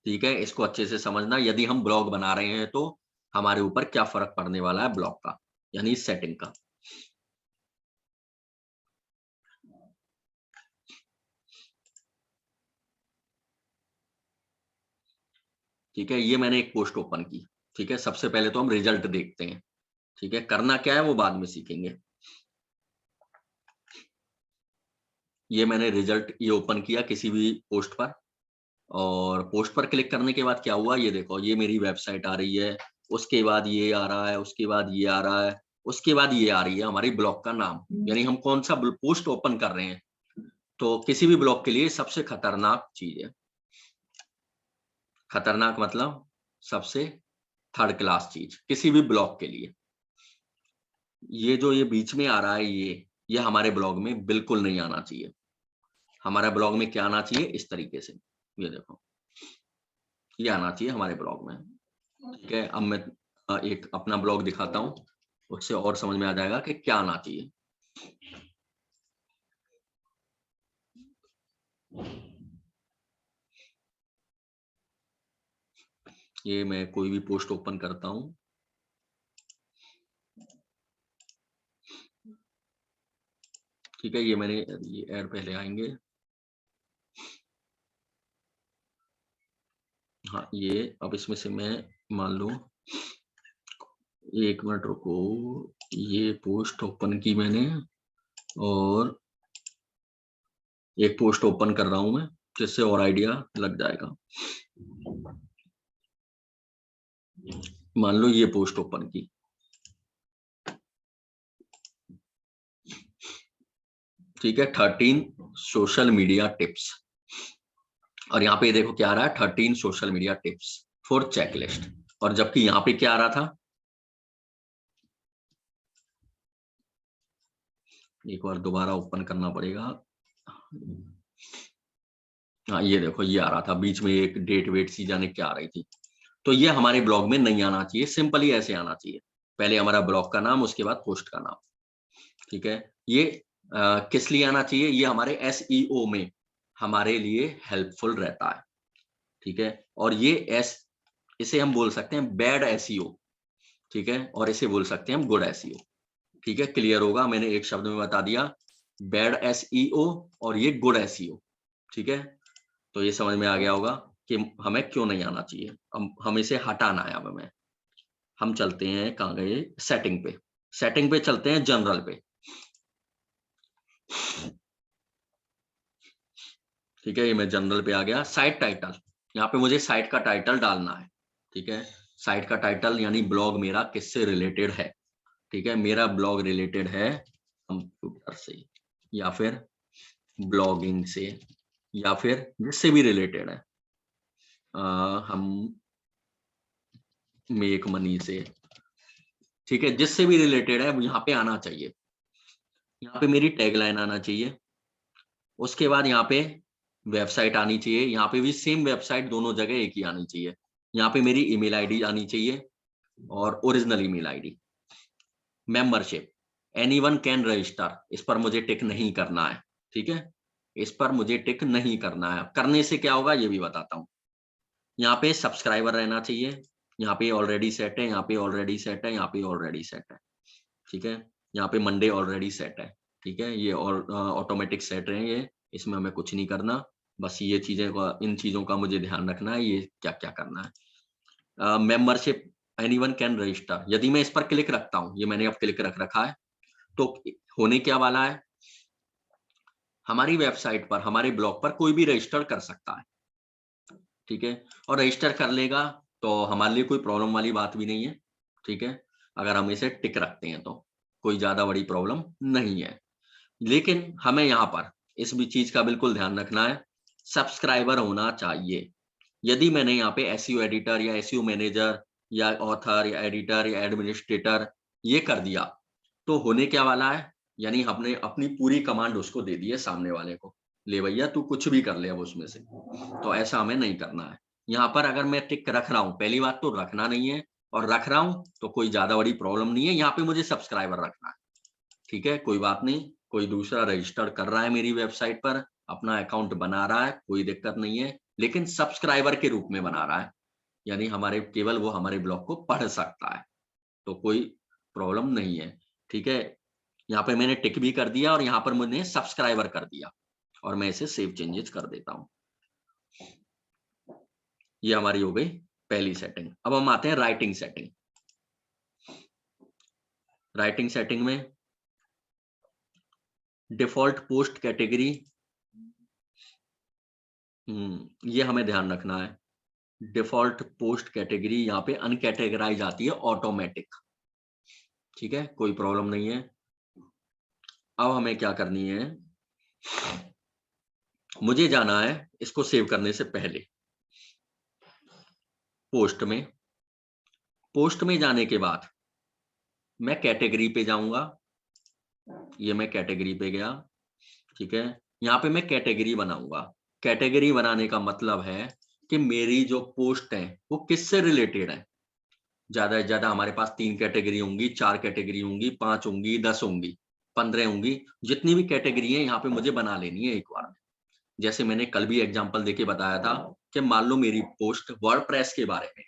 ठीक है, इसको अच्छे से समझना। यदि हम ब्लॉग बना रहे हैं तो हमारे ऊपर क्या फर्क पड़ने वाला है ब्लॉग का, यानी सेटिंग का। ठीक है, ये मैंने एक पोस्ट ओपन की, ठीक है, सबसे पहले तो हम रिजल्ट देखते हैं। ठीक है, करना क्या है वो बाद में सीखेंगे। ये मैंने रिजल्ट ये ओपन किया किसी भी पोस्ट पर, और पोस्ट पर क्लिक करने के बाद क्या हुआ, ये देखो, ये मेरी वेबसाइट आ रही है, उसके बाद ये आ रहा है, उसके बाद ये आ रहा है, उसके बाद ये आ रही है हमारी ब्लॉग का नाम, यानी हम कौन सा पोस्ट ओपन कर रहे हैं। तो किसी भी ब्लॉग के लिए सबसे खतरनाक चीज है, खतरनाक मतलब सबसे थर्ड क्लास चीज किसी भी ब्लॉग के लिए। ये जो ये बीच में आ रहा है, ये हमारे ब्लॉग में बिल्कुल नहीं आना चाहिए। हमारा ब्लॉग में क्या आना चाहिए, इस तरीके से, ये देखो, ये आना चाहिए हमारे ब्लॉग में। ठीक है, अब मैं एक अपना ब्लॉग दिखाता हूँ, उससे और समझ में आ जाएगा कि क्या आना चाहिए। ये मैं कोई भी पोस्ट ओपन करता हूँ, ठीक है, ये मैंने ये ऐड पहले आएंगे, हाँ ये, अब इसमें से मैं मान लो, एक मिनट रुको, ये पोस्ट ओपन की मैंने, और एक पोस्ट ओपन कर रहा हूं मैं, जिससे और आइडिया लग जाएगा। मान लो ये पोस्ट ओपन की, ठीक है, 13 सोशल मीडिया टिप्स, और यहाँ पे देखो क्या आ रहा है, 13 social media tips for checklist, और जबकि यहाँ पे क्या आ रहा था, एक बार दोबारा ओपन करना पड़ेगा, हाँ ये देखो ये आ रहा था, बीच में एक डेट वेट सी जाने क्या आ रही थी। तो ये हमारे ब्लॉग में नहीं आना चाहिए, सिंपली ऐसे आना चाहिए, पहले हमारा ब्लॉग का नाम, उसके बाद पोस्ट का नाम। ठीक है, ये किस लिए आना चाहिए, ये हमारे एसईओ में हमारे लिए हेल्पफुल रहता है। ठीक है, और ये इसे हम बोल सकते हैं बैड एसईओ, ठीक है, और इसे बोल सकते हैं हम गुड एसईओ। ठीक है, क्लियर होगा, मैंने एक शब्द में बता दिया, बैड एसईओ और ये गुड एसईओ। ठीक है, तो ये समझ में आ गया होगा कि हमें क्यों नहीं आना चाहिए, हम इसे हटाना है। अब हमें, हम चलते हैं, कहाँ गए, सेटिंग पे, सेटिंग पे चलते हैं, जनरल पे। ठीक है, ये मैं जनरल पे आ गया, साइट टाइटल, यहाँ पे मुझे साइट का टाइटल डालना है। ठीक है, साइट का टाइटल यानी ब्लॉग मेरा किससे रिलेटेड है। ठीक है, मेरा ब्लॉग रिलेटेड है कंप्यूटर से, या फिर ब्लॉगिंग से, या फिर जिससे भी रिलेटेड है, हम मेक मनी से, ठीक है, जिससे भी रिलेटेड है वो यहाँ पे आना चाहिए। यहाँ पे मेरी टैगलाइन आना चाहिए, उसके बाद यहाँ पे वेबसाइट आनी चाहिए, यहाँ पे भी सेम वेबसाइट, दोनों जगह एक ही आनी चाहिए। यहाँ पे मेरी ईमेल आईडी आनी चाहिए, और original email ID. Membership, anyone can register, इस पर मुझे टिक नहीं करना है। ठीक है, इस पर मुझे टिक नहीं करना है, करने से क्या होगा ये भी बताता हूँ। यहाँ पे सब्सक्राइबर रहना चाहिए, यहाँ पे ऑलरेडी सेट है, यहाँ पे ऑलरेडी सेट है, यहाँ पे ऑलरेडी सेट है। ठीक है, यहाँ पे मंडे ऑलरेडी सेट है। ठीक है, ये और ऑटोमेटिक सेट रहे, ये इसमें हमें कुछ नहीं करना, बस ये चीजें इन चीजों का मुझे ध्यान रखना है, ये क्या क्या करना है। मेंबरशिप, एनीवन कैन रजिस्टर, यदि मैं इस पर क्लिक रखता हूँ, ये मैंने अब क्लिक रख रखा है, तो होने क्या वाला है, हमारी वेबसाइट पर, हमारे ब्लॉग पर कोई भी रजिस्टर कर सकता है। ठीक है, और रजिस्टर कर लेगा तो हमारे लिए कोई प्रॉब्लम वाली बात भी नहीं है। ठीक है, अगर हम इसे टिक रखते हैं तो कोई ज्यादा बड़ी प्रॉब्लम नहीं है। लेकिन हमें यहाँ पर इस भी चीज का बिल्कुल ध्यान रखना है, सब्सक्राइबर होना चाहिए। यदि मैंने यहाँ पे एसईओ एडिटर या एसईओ मैनेजर या ऑथर या एडिटर या एडमिनिस्ट्रेटर ये कर दिया, तो होने क्या वाला है, यानी हमने अपनी पूरी कमांड उसको दे दी है, सामने वाले को, ले भैया तू कुछ भी कर ले अब उसमें से। तो ऐसा हमें नहीं करना है। यहाँ पर अगर मैं टिक रख रहा हूँ, पहली बात तो रखना नहीं है, और रख रहा हूँ तो कोई ज्यादा बड़ी प्रॉब्लम नहीं है, यहाँ पे मुझे सब्सक्राइबर रखना है। ठीक है, कोई बात नहीं, कोई दूसरा रजिस्टर कर रहा है मेरी वेबसाइट पर, अपना अकाउंट बना रहा है, कोई दिक्कत नहीं है, लेकिन सब्सक्राइबर के रूप में बना रहा है, यानी हमारे केवल वो हमारे ब्लॉग को पढ़ सकता है, तो कोई प्रॉब्लम नहीं है। ठीक है, यहाँ पे मैंने टिक भी कर दिया, और यहाँ पर मैंने सब्सक्राइबर कर दिया, और मैं इसे सेव चेंजेस कर देता हूँ। ये हमारी हो गई पहली सेटिंग। अब हम आते हैं राइटिंग सेटिंग। राइटिंग सेटिंग में डिफॉल्ट पोस्ट कैटेगरी, ये हमें ध्यान रखना है। डिफॉल्ट पोस्ट कैटेगरी यहाँ पे अनकैटेगराइज आती है ऑटोमेटिक, ठीक है, कोई प्रॉब्लम नहीं है। अब हमें क्या करनी है, मुझे जाना है इसको सेव करने से पहले पोस्ट में। पोस्ट में जाने के बाद मैं कैटेगरी पे जाऊंगा, ये मैं कैटेगरी पे गया, ठीक है। यहाँ पे मैं कैटेगरी बनाऊंगा। कैटेगरी बनाने का मतलब है कि मेरी जो पोस्ट है वो किससे रिलेटेड है। ज्यादा से ज्यादा हमारे पास 3 कैटेगरी होंगी, 4 कैटेगरी होंगी, 5 होंगी, 10 होंगी, 15 होंगी, जितनी भी कैटेगरी है यहाँ पे मुझे बना लेनी है एक बार में। जैसे मैंने कल भी एग्जांपल देके बताया था कि मान लो मेरी पोस्ट वर्डप्रेस के बारे में,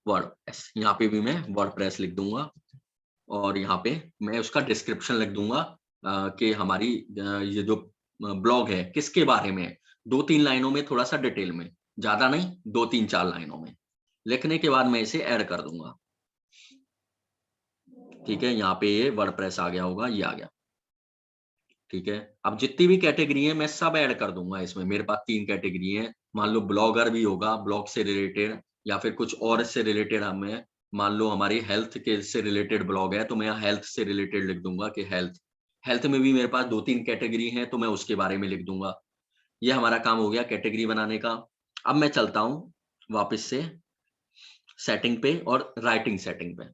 वर्डप्रेस, यहाँ पे भी मैं वर्डप्रेस लिख दूंगा और यहाँ पे मैं उसका डिस्क्रिप्शन लिख दूंगा कि हमारी ये जो ब्लॉग है किसके बारे में है। 2-3 लाइनों में, थोड़ा सा डिटेल में, ज्यादा नहीं, 2-3-4 लाइनों में लिखने के बाद मैं इसे ऐड कर दूंगा, ठीक है। यहाँ पे ये वर्डप्रेस आ गया होगा, ये आ गया, ठीक है। अब जितनी भी कैटेगरी है मैं सब ऐड कर दूंगा इसमें। मेरे पास 3 कैटेगरी है, मान लो ब्लॉगर भी होगा, ब्लॉग से रिलेटेड, या फिर कुछ और इससे रिलेटेड। हमें मान लो हमारी हेल्थ के से रिलेटेड ब्लॉग है तो मैं यहाँ हेल्थ से रिलेटेड लिख दूंगा कि हेल्थ। हेल्थ में भी मेरे पास 2-3 कैटेगरी है तो मैं उसके बारे में लिख दूंगा। ये हमारा काम हो गया कैटेगरी बनाने का। अब मैं चलता हूँ वापस से सेटिंग पे और राइटिंग सेटिंग पे।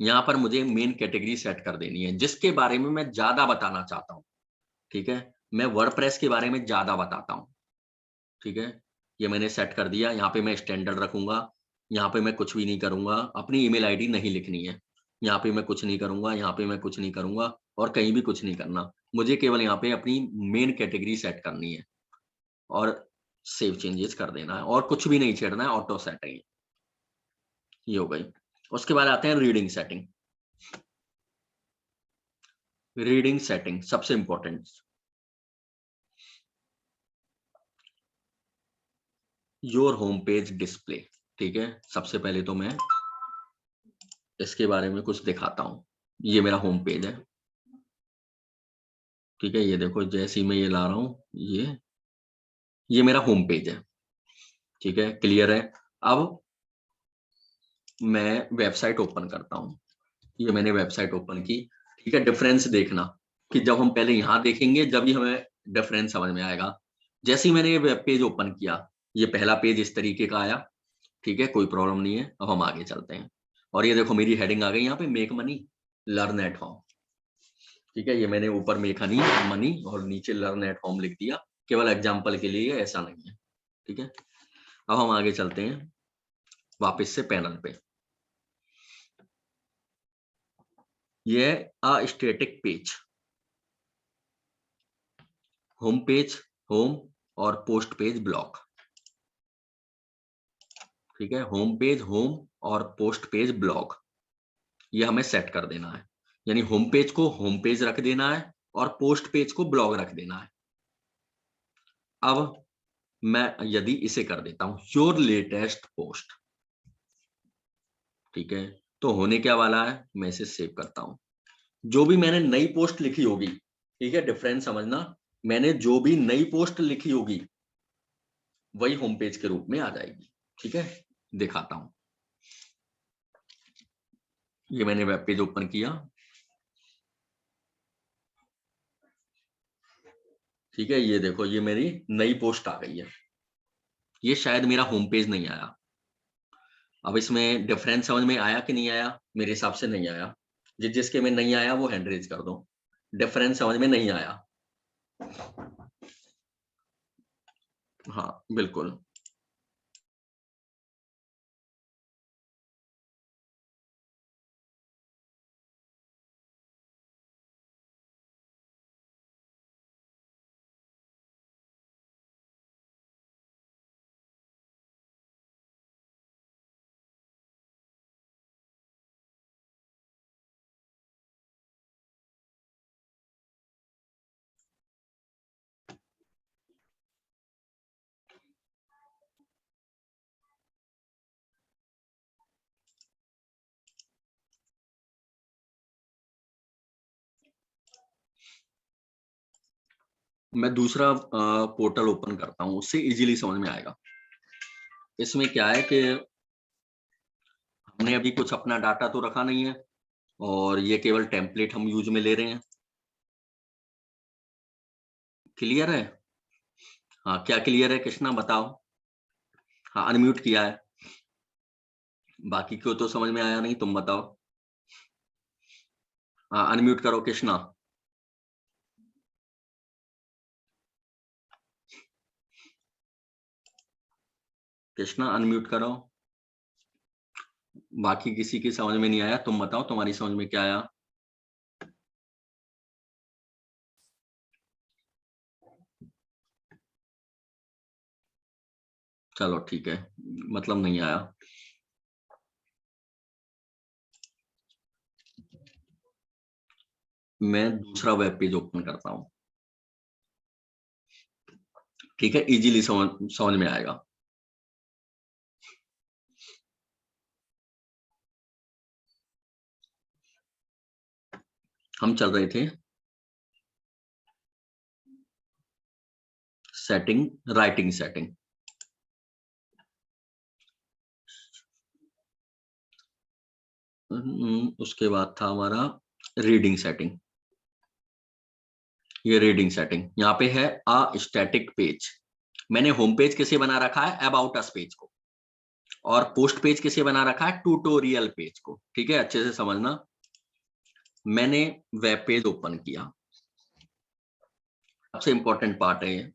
यहाँ पर मुझे मेन कैटेगरी सेट कर देनी है जिसके बारे में मैं ज्यादा बताना चाहता हूँ, ठीक है। मैं वर्डप्रेस के बारे में ज्यादा बताता हूँ, ठीक है। ये मैंने सेट कर दिया। यहाँ पे मैं स्टैंडर्ड रखूंगा, यहाँ पे मैं कुछ भी नहीं करूंगा, अपनी ईमेल आईडी नहीं लिखनी है। यहाँ पे मैं कुछ नहीं करूंगा, यहाँ पे मैं कुछ नहीं करूंगा और कहीं भी कुछ नहीं करना। मुझे केवल यहाँ पे अपनी मेन कैटेगरी सेट करनी है और सेव चेंजेस कर देना है और कुछ भी नहीं छेड़ना है, ऑटो सेटिंग, ये हो गई। उसके बाद आते हैं रीडिंग सेटिंग। रीडिंग सेटिंग सबसे important, your home page display, ठीक है। सबसे पहले तो मैं इसके बारे में कुछ दिखाता हूँ। ये मेरा होम पेज है, ठीक है। ये देखो, जैसे ही मैं ये ला रहा हूँ, ये मेरा होम पेज है, ठीक है, क्लियर है। अब मैं वेबसाइट ओपन करता हूँ। ये मैंने वेबसाइट ओपन की, ठीक है। डिफरेंस देखना कि जब हम पहले यहाँ देखेंगे जब ही हमें डिफरेंस समझ में आएगा। जैसे ही मैंने ये वेब पेज ओपन किया, ये पहला पेज इस तरीके का आया, ठीक है, कोई प्रॉब्लम नहीं है। अब हम आगे चलते हैं और ये देखो मेरी हेडिंग आ गई यहाँ पे, make money learn at home, ठीक है। ये मैंने ऊपर मेक हनी मनी और नीचे लर्न एट होम लिख दिया, केवल एग्जाम्पल के लिए, ऐसा नहीं है, ठीक है। अब हम आगे चलते हैं वापस से पैनल पे। ये a static page, home page, home और पोस्ट पेज ब्लॉक, ठीक है। होम पेज, होम और पोस्ट पेज ब्लॉक, ये हमें सेट कर देना है। यानी होम पेज को होम पेज रख देना है और पोस्ट पेज को ब्लॉग रख देना है। अब मैं यदि इसे कर देता हूं योर लेटेस्ट पोस्ट, ठीक है, तो होने क्या वाला है, मैं इसे सेव करता हूं। जो भी मैंने नई पोस्ट लिखी होगी, ठीक है, डिफरेंस समझना, मैंने जो भी नई पोस्ट लिखी होगी वही होम पेज के रूप में आ जाएगी, ठीक है। दिखाता हूं, ये मैंने वेब पेज ओपन किया, ठीक है। ये देखो, ये मेरी नई पोस्ट आ गई है। ये शायद मेरा होम पेज नहीं आया। अब इसमें डिफरेंस समझ में आया कि नहीं आया, मेरे हिसाब से नहीं आया। जिसके में नहीं आया वो हैंड रेज कर दो। डिफरेंस समझ में नहीं आया, हाँ बिल्कुल। मैं दूसरा पोर्टल ओपन करता हूँ, उससे इजीली समझ में आएगा। इसमें क्या है कि हमने अभी कुछ अपना डाटा तो रखा नहीं है और ये केवल टेम्पलेट हम यूज में ले रहे हैं। क्लियर है? हाँ, क्या क्लियर है कृष्णा, बताओ। हाँ, अनम्यूट किया है। बाकी को तो समझ में आया नहीं, तुम बताओ। हाँ, अनम्यूट करो कृष्णा। कृष्णा अनम्यूट करो। बाकी किसी की समझ में नहीं आया, तुम बताओ तुम्हारी समझ में क्या आया। चलो ठीक है, मतलब नहीं आया। मैं दूसरा वेब पेज ओपन करता हूं, ठीक है, इजीली समझ में आएगा। हम चल रहे थे सेटिंग, राइटिंग सेटिंग। उसके बाद था हमारा रीडिंग सेटिंग। ये रीडिंग सेटिंग यहाँ पे है अ स्टैटिक पेज। मैंने होम पेज किसे बना रखा है, अबाउट अस पेज को, और पोस्ट पेज किसे बना रखा है, ट्यूटोरियल पेज को। ठीक है, अच्छे से समझना। मैंने वेब पेज ओपन किया, सबसे इंपॉर्टेंट पार्ट है ये।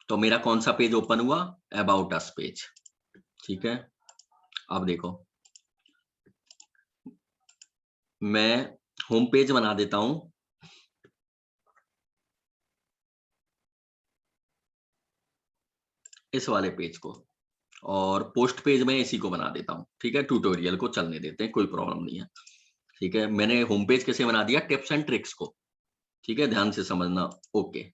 तो मेरा कौन सा पेज ओपन हुआ, अबाउट अस पेज। ठीक है, अब देखो मैं होम पेज बना देता हूं, इस वाले पेज को, और पोस्ट पेज में इसी को बना देता हूं। ठीक है, ट्यूटोरियल को चलने देते हैं, कोई प्रॉब्लम नहीं है। ठीक है, मैंने होम पेज कैसे बना दिया, टिप्स एंड ट्रिक्स को। ठीक है, ध्यान से समझना। Okay,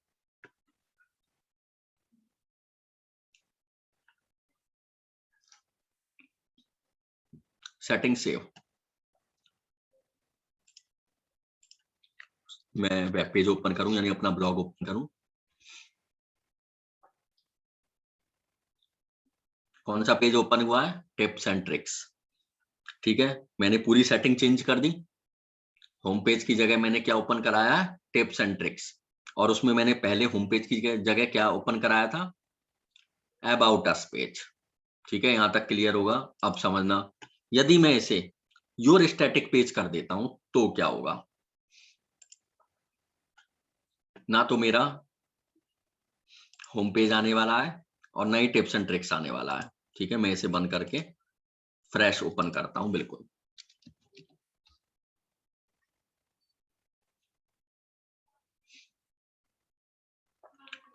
setting save. मैं वेब पेज ओपन करूं, यानी अपना ब्लॉग ओपन करूं। कौन सा पेज ओपन हुआ है, टिप्स एंड ट्रिक्स। ठीक है, मैंने पूरी सेटिंग चेंज कर दी। होम पेज की जगह मैंने क्या ओपन कराया है, टिप्स एंड ट्रिक्स। और उसमें मैंने पहले होम पेज की जगह क्या ओपन कराया था, अबाउट अस पेज। ठीक है, यहां तक क्लियर होगा। अब समझना, यदि मैं इसे योर स्टैटिक पेज कर देता हूं तो क्या होगा। ना तो मेरा होम पेज आने वाला है और नई टिप्स एंड ट्रिक्स आने वाला है। ठीक है, मैं इसे बंद करके फ्रेश ओपन करता हूं, बिल्कुल।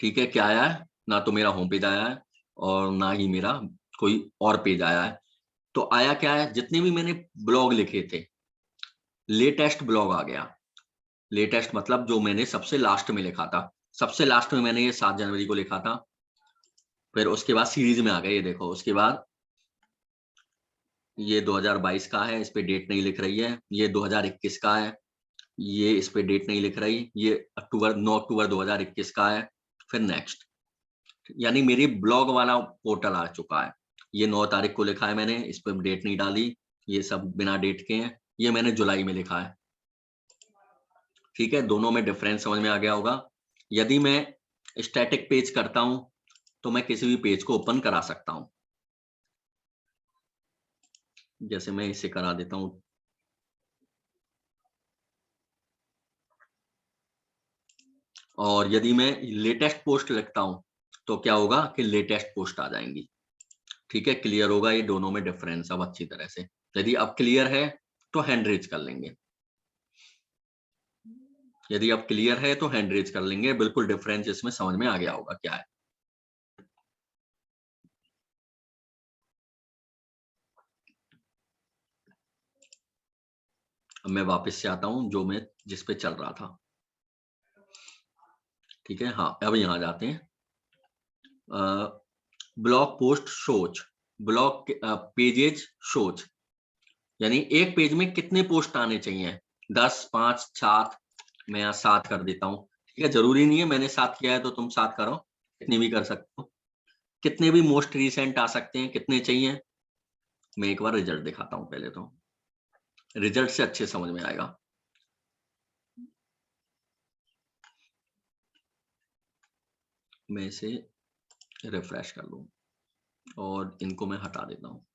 ठीक है, क्या आया है, ना तो मेरा होम पेज आया है और ना ही मेरा कोई और पेज आया है। तो आया क्या है, जितने भी मैंने ब्लॉग लिखे थे, लेटेस्ट ब्लॉग आ गया। लेटेस्ट मतलब जो मैंने सबसे लास्ट में लिखा था। सबसे लास्ट में मैंने ये 7 जनवरी को लिखा था। फिर उसके बाद सीरीज में आ गए, ये देखो। उसके बाद ये 2022 का है, इस पे डेट नहीं लिख रही है। ये 2021 का है, ये इस पे डेट नहीं लिख रही। ये 9 अक्टूबर 2021 का है। फिर नेक्स्ट, यानी मेरी ब्लॉग वाला पोर्टल आ चुका है। ये 9 तारीख को लिखा है मैंने, इस पे डेट नहीं डाली। ये सब बिना डेट के हैं। ये मैंने जुलाई में लिखा है। ठीक है, दोनों में डिफरेंस समझ में आ गया होगा। यदि मैं स्टैटिक पेज करता हूं तो मैं किसी भी पेज को ओपन करा सकता हूं। जैसे मैं इसे करा देता हूं, और यदि मैं लेटेस्ट पोस्ट लिखता हूं तो क्या होगा कि लेटेस्ट पोस्ट आ जाएंगी। ठीक है, क्लियर होगा ये दोनों में डिफरेंस अब अच्छी तरह से। यदि अब क्लियर है तो हैंड रेज कर लेंगे। यदि अब क्लियर है तो हैंड रेज कर लेंगे, बिल्कुल डिफरेंस इसमें समझ में आ गया होगा क्या है। अब मैं वापस से आता हूं जो मैं जिस पे चल रहा था। ठीक है, हाँ, अब यहाँ जाते हैं। Blog post shows, blog pages shows, यानी एक पेज में कितने पोस्ट आने चाहिए, 10, 5, 7, मैं यहाँ 7 कर देता हूँ। ठीक है, जरूरी नहीं है मैंने 7 किया है तो तुम 7 करो, कितनी भी कर सकते हो। कितने भी मोस्ट रिसेंट आ सकते हैं, कितने चाहिए मैं एक बार रिजल्ट दिखाता हूँ पहले, तो रिजल्ट से अच्छे समझ में आएगा। मैं इसे रिफ्रेश कर लूँ और इनको मैं हटा देता हूँ।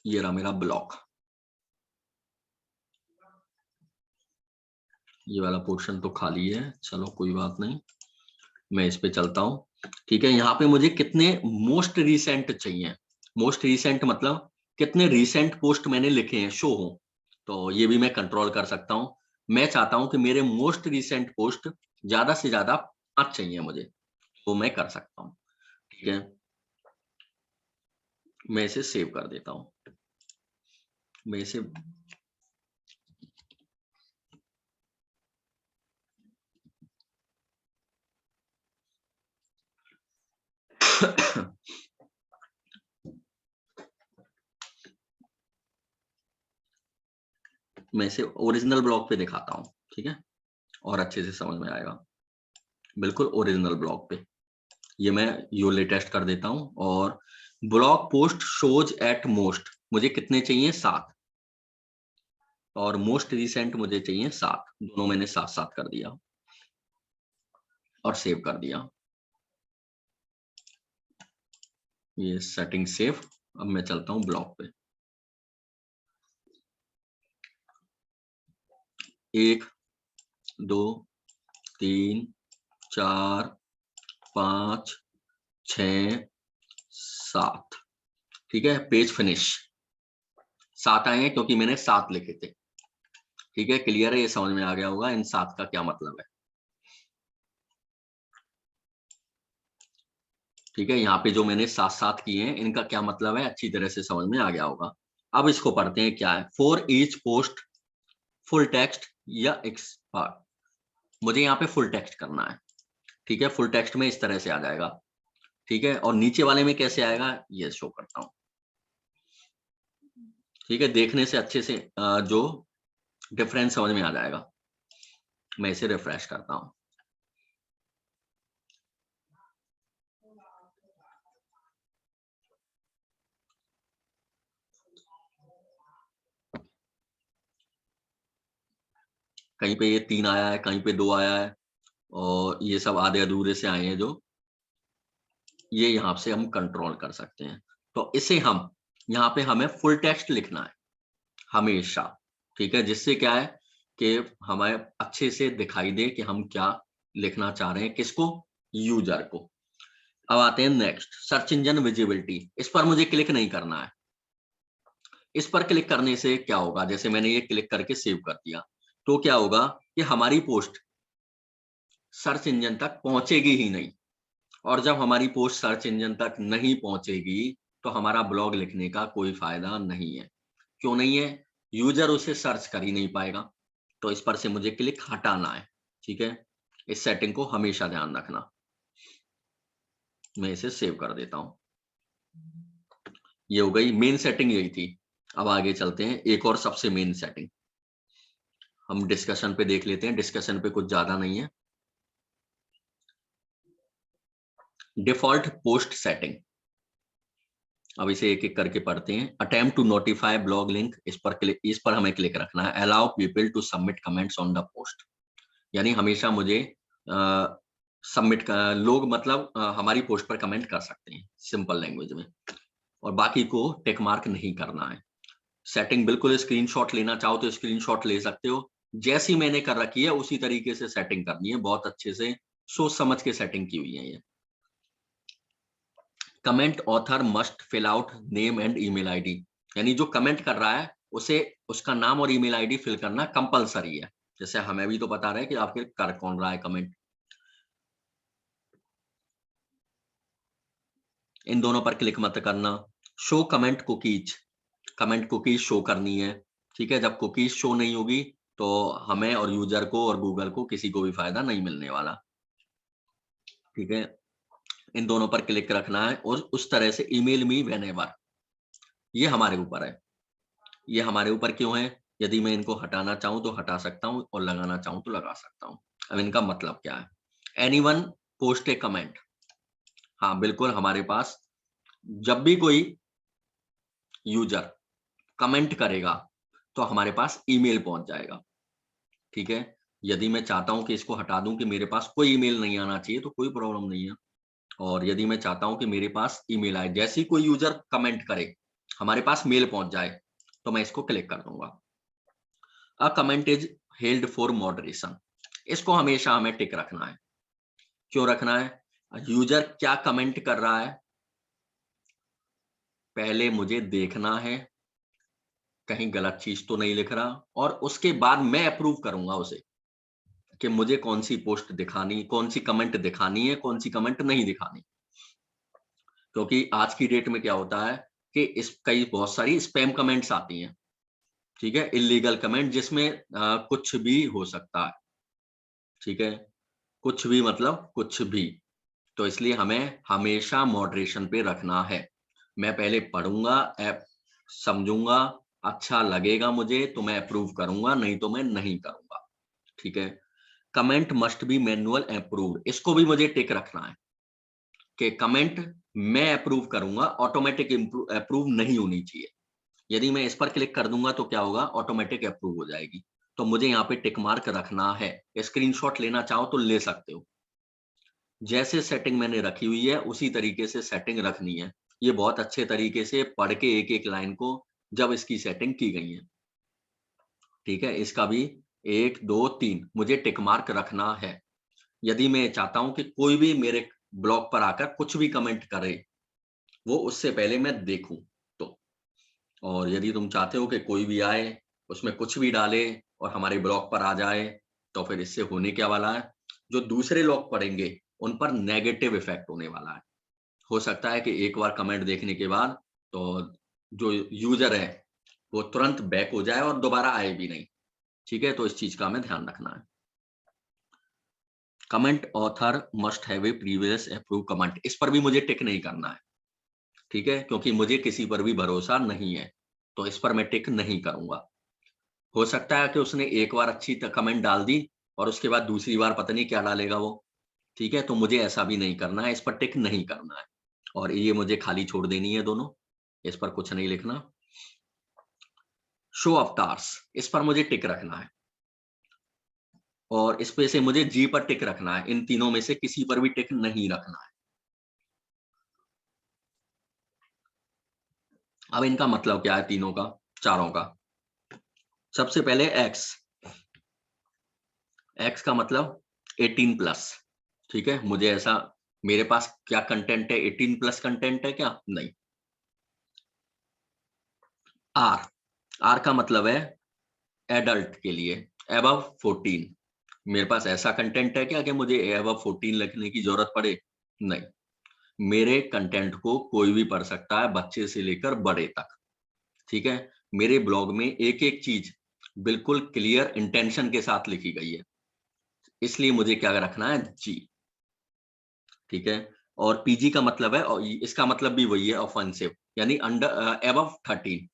ये रहा मेरा ब्लॉक, ये वाला पोर्शन तो खाली है, चलो कोई बात नहीं, मैं इस पे चलता हूँ। ठीक है, यहाँ पे मुझे कितने मोस्ट रिसेंट चाहिए, मोस्ट रिसेंट मतलब कितने रिसेंट पोस्ट मैंने लिखे हैं शो हो, तो ये भी मैं कंट्रोल कर सकता हूँ। मैं चाहता हूँ कि मेरे मोस्ट रिसेंट पोस्ट ज्यादा से ज्यादा 5 चाहिए मुझे, तो मैं कर सकता हूँ। ठीक है, मैं इसे सेव कर देता हूँ। मैं इसे मैं इसे ओरिजिनल ब्लॉग पे दिखाता हूँ। ठीक है, और अच्छे से समझ में आएगा, बिल्कुल ओरिजिनल ब्लॉग पे। ये मैं यूले टेस्ट कर देता हूँ, और blog post shows at most मुझे कितने चाहिए 7, और मोस्ट रिसेंट मुझे चाहिए 7, दोनों मैंने 7-7 कर दिया और सेव कर दिया। ये सेटिंग सेव। अब मैं चलता हूँ ब्लॉग पे। 1 2 3 4 5 6 7। ठीक है, पेज फिनिश। 7 आए हैं क्योंकि मैंने 7 लिखे थे। ठीक है, क्लियर है, ये समझ में आ गया होगा इन 7 का क्या मतलब है। ठीक है, यहाँ पे जो मैंने 7-7 किए हैं इनका क्या मतलब है अच्छी तरह से समझ में आ गया होगा। अब इसको पढ़ते हैं क्या है। For each post full text या एक्सपर्ट, मुझे यहाँ पे फुल टेक्स्ट करना है। ठीक है, फुल टेक्स्ट में इस तरह से आ जाएगा। ठीक है, और नीचे वाले में कैसे आएगा ये शो करता हूँ। ठीक है, देखने से अच्छे से जो डिफरेंस समझ में आ जाएगा। मैं इसे रिफ्रेश करता हूँ। कहीं पे ये 3 आया है, कहीं पे 2 आया है, और ये सब आधे अधूरे से आए हैं जो, ये यहाँ से हम कंट्रोल कर सकते हैं। तो इसे हम यहाँ पे हमें फुल टेक्स्ट लिखना है हमेशा। ठीक है, जिससे क्या है कि हमें अच्छे से दिखाई दे कि हम क्या लिखना चाह रहे हैं, किसको, यूजर को। अब आते हैं नेक्स्ट, सर्च इंजन विजिबिलिटी। इस पर मुझे क्लिक नहीं करना है। इस पर क्लिक करने से क्या होगा, जैसे मैंने ये क्लिक करके सेव कर दिया, तो क्या होगा कि हमारी पोस्ट सर्च इंजन तक पहुंचेगी ही नहीं। और जब हमारी पोस्ट सर्च इंजन तक नहीं पहुंचेगी तो हमारा ब्लॉग लिखने का कोई फायदा नहीं है। क्यों नहीं है, यूजर उसे सर्च कर ही नहीं पाएगा। तो इस पर से मुझे क्लिक हटाना है। ठीक है, इस सेटिंग को हमेशा ध्यान रखना। मैं इसे सेव कर देता हूं। ये हो गई मेन सेटिंग, यही थी। अब आगे चलते हैं, एक और सबसे मेन सेटिंग हम डिस्कशन पे देख लेते हैं। डिस्कशन पे कुछ ज्यादा नहीं है। डिफॉल्ट पोस्ट सेटिंग, अब इसे एक एक करके पढ़ते हैं। Attempt to notify blog link, इस पर हमें क्लिक रखना है। Allow people to submit comments on the post, यानी हमेशा मुझे सबमिट लोग मतलब हमारी पोस्ट पर कमेंट कर सकते हैं सिंपल लैंग्वेज में, और बाकी को टिक मार्क नहीं करना है। सेटिंग बिल्कुल स्क्रीनशॉट लेना चाहो तो स्क्रीनशॉट ले सकते हो, जैसी मैंने कर रखी है उसी तरीके से सेटिंग करनी है। बहुत अच्छे से सोच समझ के सेटिंग की हुई है ये। Comment author must fill out name and email ID, यानी जो कमेंट कर रहा है उसे उसका नाम और ईमेल आईडी फिल करना कंपलसरी है। जैसे हमें भी तो बता रहे हैं कि आपके कर कौन रहा है कमेंट। इन दोनों पर क्लिक मत करना। Show comment cookies, comment cookies show करनी है। ठीक है, जब कुकीज शो नहीं होगी तो हमें और यूजर को और गूगल को किसी को भी फायदा नहीं मिलने वाला। ठीक है, इन दोनों पर क्लिक रखना है और उस तरह से ईमेल मी व्हेनेवर, ये हमारे ऊपर है। ये हमारे ऊपर क्यों है? यदि मैं इनको हटाना चाहूँ तो हटा सकता हूँ और लगाना चाहूँ तो लगा सकता हूँ। अब इनका मतलब क्या है? एनीवन पोस्ट ए कमेंट, हाँ, बिल्कुल हमारे पास जब भी कोई यूज़र कमेंट करेगा, तो हमारे पास ईमेल पहुँच जाएगा, ठीक है? यदि मैं चाहता हूँ कि इसको हटा दूँ कि मेरे पास कोई ईमेल नहीं आना चाहिए, तो कोई प्रॉब्लम नहीं है। और यदि मैं चाहता हूँ कि मेरे पास ईमेल आए, जैसे ही कोई यूज़र कमेंट करे, हमारे पास मेल पहुँच जाए, तो मैं इसको क्लिक कर दूँगा। A comment is held for moderation, इसको हमेशा हमें टिक रखना है। क्यों रखना है? यूज़र क्या कमेंट कर रहा है, पहले मुझे देखना है, कहीं गलत चीज़ तो नहीं लिख रहा, और उसके बाद मैं अप्रूव करूँगा उसे कि मुझे कौन-सी पोस्ट दिखानी, कौन-सी कमेंट दिखानी है, कौन-सी कमेंट नहीं दिखानी। क्योंकि आज की डेट में क्या होता है कि इस कई बहुत सारी स्पैम कमेंट्स आती हैं, ठीक है? इल्लीगल कमेंट जिसमें कुछ भी हो सकता है, ठीक है? कुछ भी मतलब कुछ भी। तो इसलिए हमें हमेशा मॉडरेशन पे रखना है। मैं पहले पढ़ूँगा, समझूँगा, अच्छा लगेगा मुझे तो मैं अप्रूव करूँगा, नहीं तो मैं नहीं करूँगा, ठीक है? Comment must be manual approved, इसको भी मुझे टिक रखना है कि कमेंट मैं अप्रूव करूँगा, ऑटोमैटिक अप्रूव नहीं होनी चाहिए। यदि मैं इस पर क्लिक कर दूँगा तो क्या होगा? ऑटोमैटिक अप्रूव हो जाएगी। तो मुझे यहाँ पे टिक मार्क रखना है। स्क्रीनशॉट लेना चाहो तो ले सकते हो। जैसे सेटिंग मैंने रखी हुई है, उसी तरीके से सेटिंग रखनी है। ये बहुत अच्छे तरीके से पढ़ के एक-एक लाइन को जब इसकी सेटिंग की गई है, ठीक है? इसका भी 1, 2, 3 मुझे टिक मार्क रखना है। यदि मैं चाहता हूँ कि कोई भी मेरे ब्लॉग पर आकर कुछ भी कमेंट करे, वो उससे पहले मैं देखूँ तो। और यदि तुम चाहते हो कि कोई भी आए, उसमें कुछ भी डाले और हमारे ब्लॉग पर आ जाए, तो फिर इससे होने क्या वाला है? जो दूसरे लोग पढ़ेंगे, उन पर नेगेटिव इफ़ेक्ट होने वाला है। हो सकता है कि एक बार कमेंट देखने के बाद तो जो यूज़र है, वो तुरंत बैक हो जाए और दोबारा आए भी नहीं, ठीक है? तो इस चीज़ का हमें ध्यान रखना है। Comment author must have A previous approved comment, इस पर भी मुझे टिक नहीं करना है, ठीक है? क्योंकि मुझे किसी पर भी भरोसा नहीं है, तो इस पर मैं टिक नहीं करूँगा। हो सकता है कि उसने एक बार अच्छी कमेंट डाल दी और उसके बाद दूसरी बार पता नहीं क्या डालेगा वो, ठीक है? तो मुझे ऐसा भी नहीं करना है, इस पर टिक नहीं करना है और ये मुझे खाली छोड़ देनी है दोनों, इस पर कुछ नहीं लिखना। शो अवतार्स, इस पर मुझे टिक रखना है और इस पे से मुझे जी पर टिक रखना है, इन तीनों में से किसी पर भी टिक नहीं रखना है। अब इनका मतलब क्या है तीनों का, चारों का? सबसे पहले एक्स, एक्स का मतलब 18 प्लस, ठीक है? मुझे ऐसा, मेरे पास क्या कंटेंट है, 18 प्लस कंटेंट है क्या? नहीं। आर, आर का मतलब है एडल्ट के लिए, अबव 14। मेरे पास ऐसा कंटेंट है क्या कि मुझे अबव 14 लिखने की ज़रूरत पड़े? नहीं। मेरे कंटेंट को कोई भी पढ़ सकता है, बच्चे से लेकर बड़े तक, ठीक है? मेरे ब्लॉग में एक-एक चीज़ बिल्कुल क्लियर इंटेंशन के साथ लिखी गई है, इसलिए मुझे क्या रखना है? जी, ठीक है? और पीजी का मतलब है, और इसका मतलब भी वही है, ऑफेंसिव, यानी अबव 13,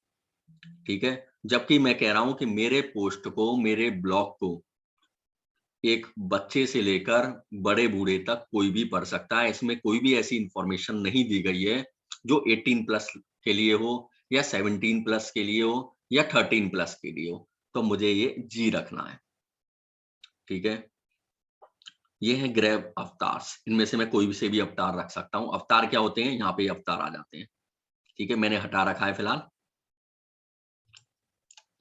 ठीक है? जबकि मैं कह रहा हूँ कि मेरे पोस्ट को, मेरे ब्लॉग को एक बच्चे से लेकर बड़े-बूढ़े तक कोई भी पढ़ सकता है। इसमें कोई भी ऐसी इन्फॉर्मेशन नहीं दी गई है जो 18 प्लस के लिए हो या 17 प्लस के लिए हो या 13 प्लस के लिए हो। तो मुझे ये जी रखना है, ठीक है? ये है ग्रैब अवतार्स। इनमें से मैं कोई भी से भी अवतार रख सकता हूँ। अवतार क्या होते हैं? यहाँ पे अवतार आ जाते हैं, ठीक है? मैंने हटा रखा है फिलहाल।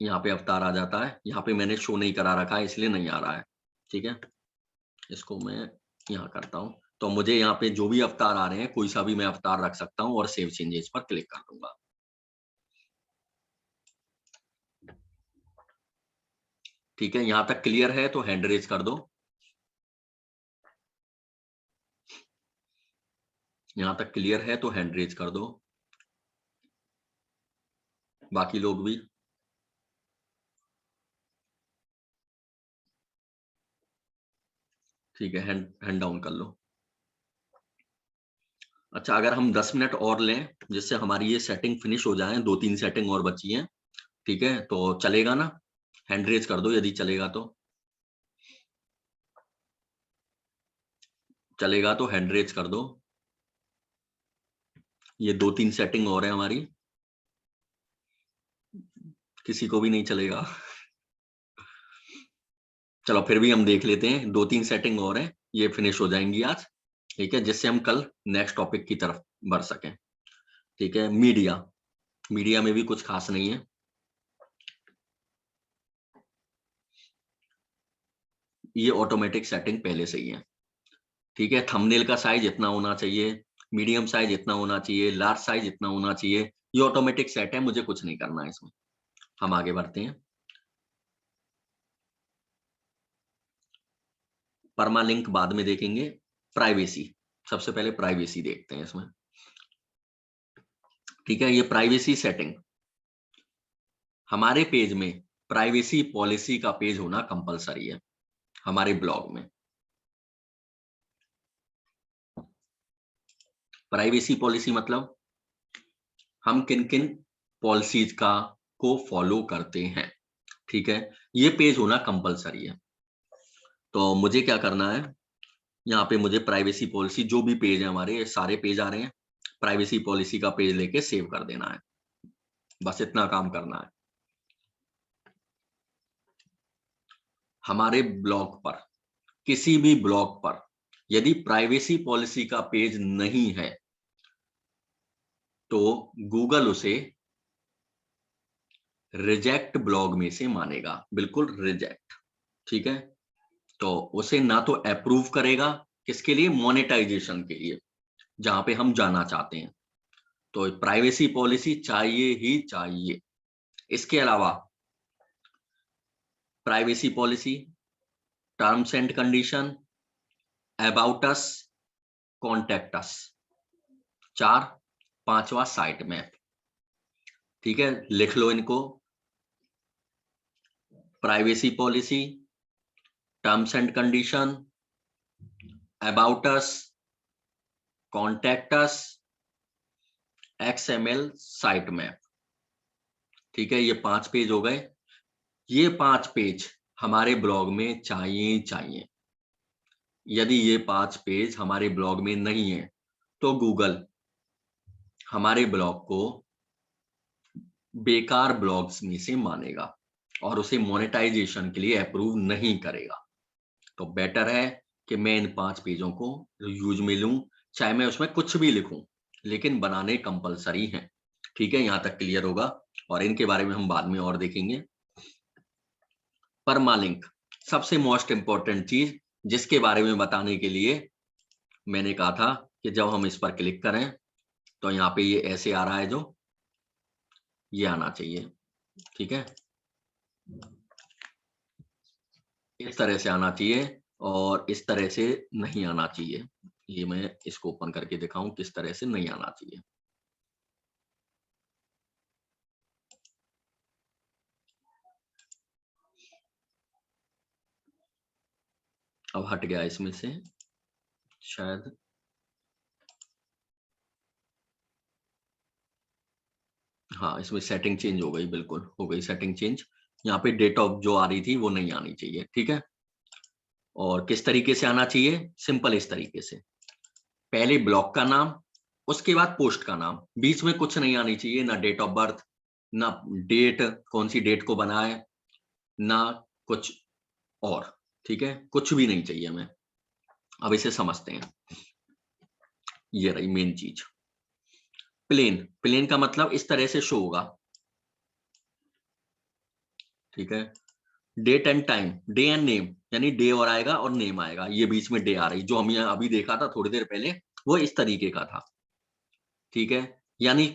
यहाँ पे अवतार आ जाता है। यहाँ पे मैंने शो नहीं करा रखा है इसलिए नहीं आ रहा है, ठीक है? इसको मैं यहाँ करता हूँ। तो मुझे यहाँ पे जो भी अवतार आ रहे हैं, कोई सा भी मैं अवतार रख सकता हूँ और सेव चेंजेस पर क्लिक कर दूँगा। ठीक है, यहाँ तक क्लियर है तो हैंड रेज़ कर दो। यहाँ तक क्लियर है तो हैंड रेज़ कर दो। बाकी लोग भी। ठीक है, हैंड हैंड डाउन कर लो। अच्छा, अगर हम 10 मिनट और लें जिससे हमारी ये सेटिंग फिनिश हो जाए, 2-3 सेटिंग और बची हैं, ठीक है, तो चलेगा ना? हैंड रेज कर दो यदि चलेगा तो। चलेगा तो हैंड रेज कर दो। ये 2-3 सेटिंग और है हमारी। किसी को भी नहीं चलेगा? चलो फिर भी हम देख लेते हैं, 2-3 सेटिंग और हैं, ये फिनिश हो जाएंगी आज, ठीक है, जिससे हम कल नेक्स्ट टॉपिक की तरफ बढ़ सकें। ठीक है, मीडिया। मीडिया में भी कुछ खास नहीं है। ये ऑटोमेटिक सेटिंग पहले से ही है। ठीक है, थंबनेल का साइज इतना होना चाहिए, मीडियम साइज इतना होना चाहिए, लार्ज साइज इतना होना चाहिए, ये ऑटोमेटिक सेट है, मुझे कुछ नहीं करना है इसमें। हम आगे बढ़ते हैं। परमालिंक बाद में देखेंगे। प्राइवेसी, सबसे पहले प्राइवेसी देखते हैं इसमें। ठीक है, ये प्राइवेसी सेटिंग हमारे पेज में, प्राइवेसी पॉलिसी का पेज होना कंपलसरी है हमारे ब्लॉग में। प्राइवेसी पॉलिसी मतलब हम किन किन पॉलिसीज का को फॉलो करते हैं। ठीक है, ये पेज होना कंपलसरी है। तो मुझे क्या करना है, यहाँ पे मुझे प्राइवेसी पॉलिसी, जो भी पेज है हमारे, सारे पेज आ रहे हैं, प्राइवेसी पॉलिसी का पेज लेके सेव कर देना है, बस इतना काम करना है। हमारे ब्लॉग पर, किसी भी ब्लॉग पर यदि प्राइवेसी पॉलिसी का पेज नहीं है तो गूगल उसे रिजेक्ट ब्लॉग में से मानेगा, बिल्कुल रिजेक्ट। ठीक है, तो उसे ना तो अप्रूव करेगा, किसके लिए, मोनेटाइजेशन के लिए, जहां पे हम जाना चाहते हैं। तो प्राइवेसी पॉलिसी चाहिए ही चाहिए। इसके अलावा privacy policy, terms and condition, about us, contact us, 4, 5वां साइट मैप। ठीक है, लिख लो इनको। Privacy policy, terms and condition, about us, contact us, XML site map. ठीक है, ये 5 पेज हो गए। ये 5 पेज हमारे ब्लॉग में चाहिए चाहिए। यदि ये 5 पेज हमारे ब्लॉग में नहीं है तो गूगल हमारे ब्लॉग को बेकार ब्लॉग्स में से मानेगा और उसे मोनेटाइजेशन के लिए अप्रूव नहीं करेगा। तो बेटर है कि मैं इन 5 पेजों को यूज में लूं, चाहे मैं उसमें कुछ भी लिखूं, लेकिन बनाने कंपलसरी हैं। ठीक है, यहां तक क्लियर होगा और इनके बारे में हम बाद में और देखेंगे। परमालिंक, सबसे मोस्ट इंपॉर्टेंट चीज, जिसके बारे में बताने के लिए मैंने कहा था कि जब हम इस पर क्लिक करें तो यहाँ पे ये ऐसे आ रहा है, जो ये आना चाहिए। ठीक है, इस तरह से आना चाहिए और इस तरह से नहीं आना चाहिए। ये मैं इसको ओपन करके दिखाऊं किस तरह से नहीं आना चाहिए। अब हट गया इसमें से शायद। हाँ, इसमें सेटिंग चेंज हो गई, बिल्कुल हो गई सेटिंग चेंज। यहाँ पे डेट ऑफ जो आ रही थी वो नहीं आनी चाहिए। ठीक है, और किस तरीके से आना चाहिए, सिंपल इस तरीके से, पहले ब्लॉक का नाम, उसके बाद पोस्ट का नाम, बीच में कुछ नहीं आनी चाहिए, ना डेट ऑफ बर्थ, ना डेट, कौन सी डेट को बनाए, ना कुछ और। ठीक है, कुछ भी नहीं चाहिए हमें। अब इसे समझते हैं। ये रही मेन चीज। प्लेन, प्लेन का मतलब इस तरह से शो होगा। ठीक है, date and time, day and name, यानी डे और आएगा और नेम आएगा, ये बीच में डे आ रही, जो हम यहाँ अभी देखा था थोड़ी देर पहले, वो इस तरीके का था। ठीक है, यानी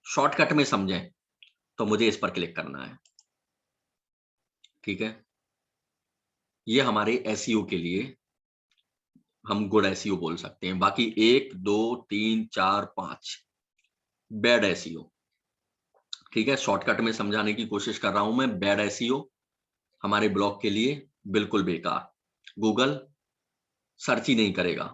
शॉर्टकट में समझें तो मुझे इस पर क्लिक करना है। ठीक है, ये हमारे एसईओ के लिए हम गुड एसईओ बोल सकते हैं। बाकी 1 2 3 4 5 बैड एसईओ। ठीक है, शॉर्टकट में समझाने की कोशिश कर रहा हूं मैं। बैड एसईओ हमारे ब्लॉग के लिए बिल्कुल बेकार, गूगल सर्च ही नहीं करेगा।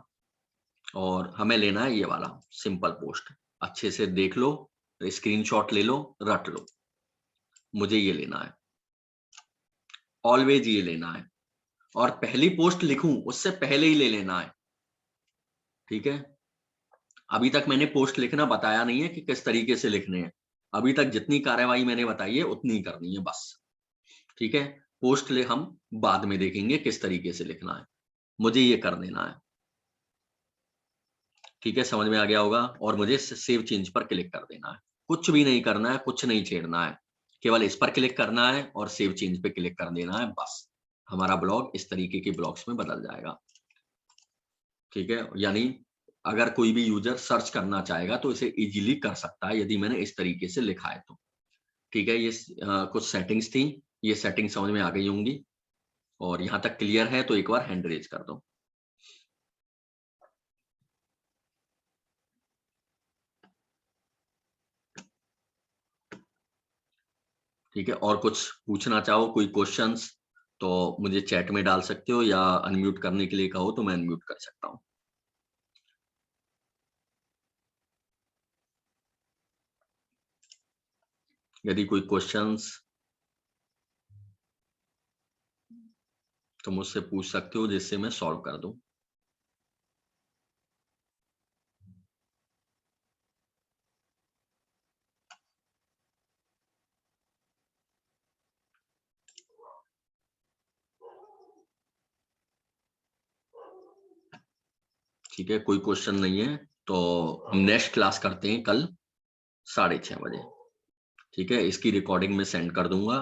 और हमें लेना है ये वाला सिंपल पोस्ट। अच्छे से देख लो, स्क्रीनशॉट ले लो, रट लो। मुझे ये लेना है, ऑलवेज ये लेना है, और पहली पोस्ट लिखूं उससे पहले ही ले लेना है। ठीक है, अभी तक मैंने पोस्ट लिखना बताया नहीं है कि किस तरीके से लिखने हैं। अभी तक जितनी कार्यवाही मैंने बताई है उतनी ही करनी है बस। ठीक है, पोस्ट ले हम बाद में देखेंगे किस तरीके से लिखना है, मुझे ये कर देना है। ठीक है, समझ में आ गया होगा। और मुझे सेव चेंज पर क्लिक कर देना है, कुछ भी नहीं करना है, कुछ नहीं छेड़ना है, केवल इस पर क्लिक करना है और सेव चेंज पे क्लिक कर देना है बस। हमारा ब्लॉग इस तरीके के ब्लॉग्स में बदल जाएगा। ठीक है, यानी अगर कोई भी यूजर सर्च करना चाहेगा तो इसे इजीली कर सकता है यदि मैंने इस तरीके से लिखा है तो। ठीक है, ये कुछ सेटिंग्स थी, ये सेटिंग समझ में आ गई होंगी। और यहाँ तक क्लियर है तो एक बार हैंड रेज कर दो। ठीक है, और कुछ पूछना चाहो, कोई क्वेश्चंस, तो मुझे चैट में डाल सकते हो, या अनम्यूट करने के लिए कहो तो मैं अनम्यूट कर सकता हूँ। यदि कोई क्वेश्चंस तो मुझसे पूछ सकते हो जिससे मैं सॉल्व कर दूं। ठीक है, कोई क्वेश्चन नहीं है तो हम नेक्स्ट क्लास करते हैं कल 6:30 बजे। ठीक है, इसकी रिकॉर्डिंग में सेंड कर दूंगा।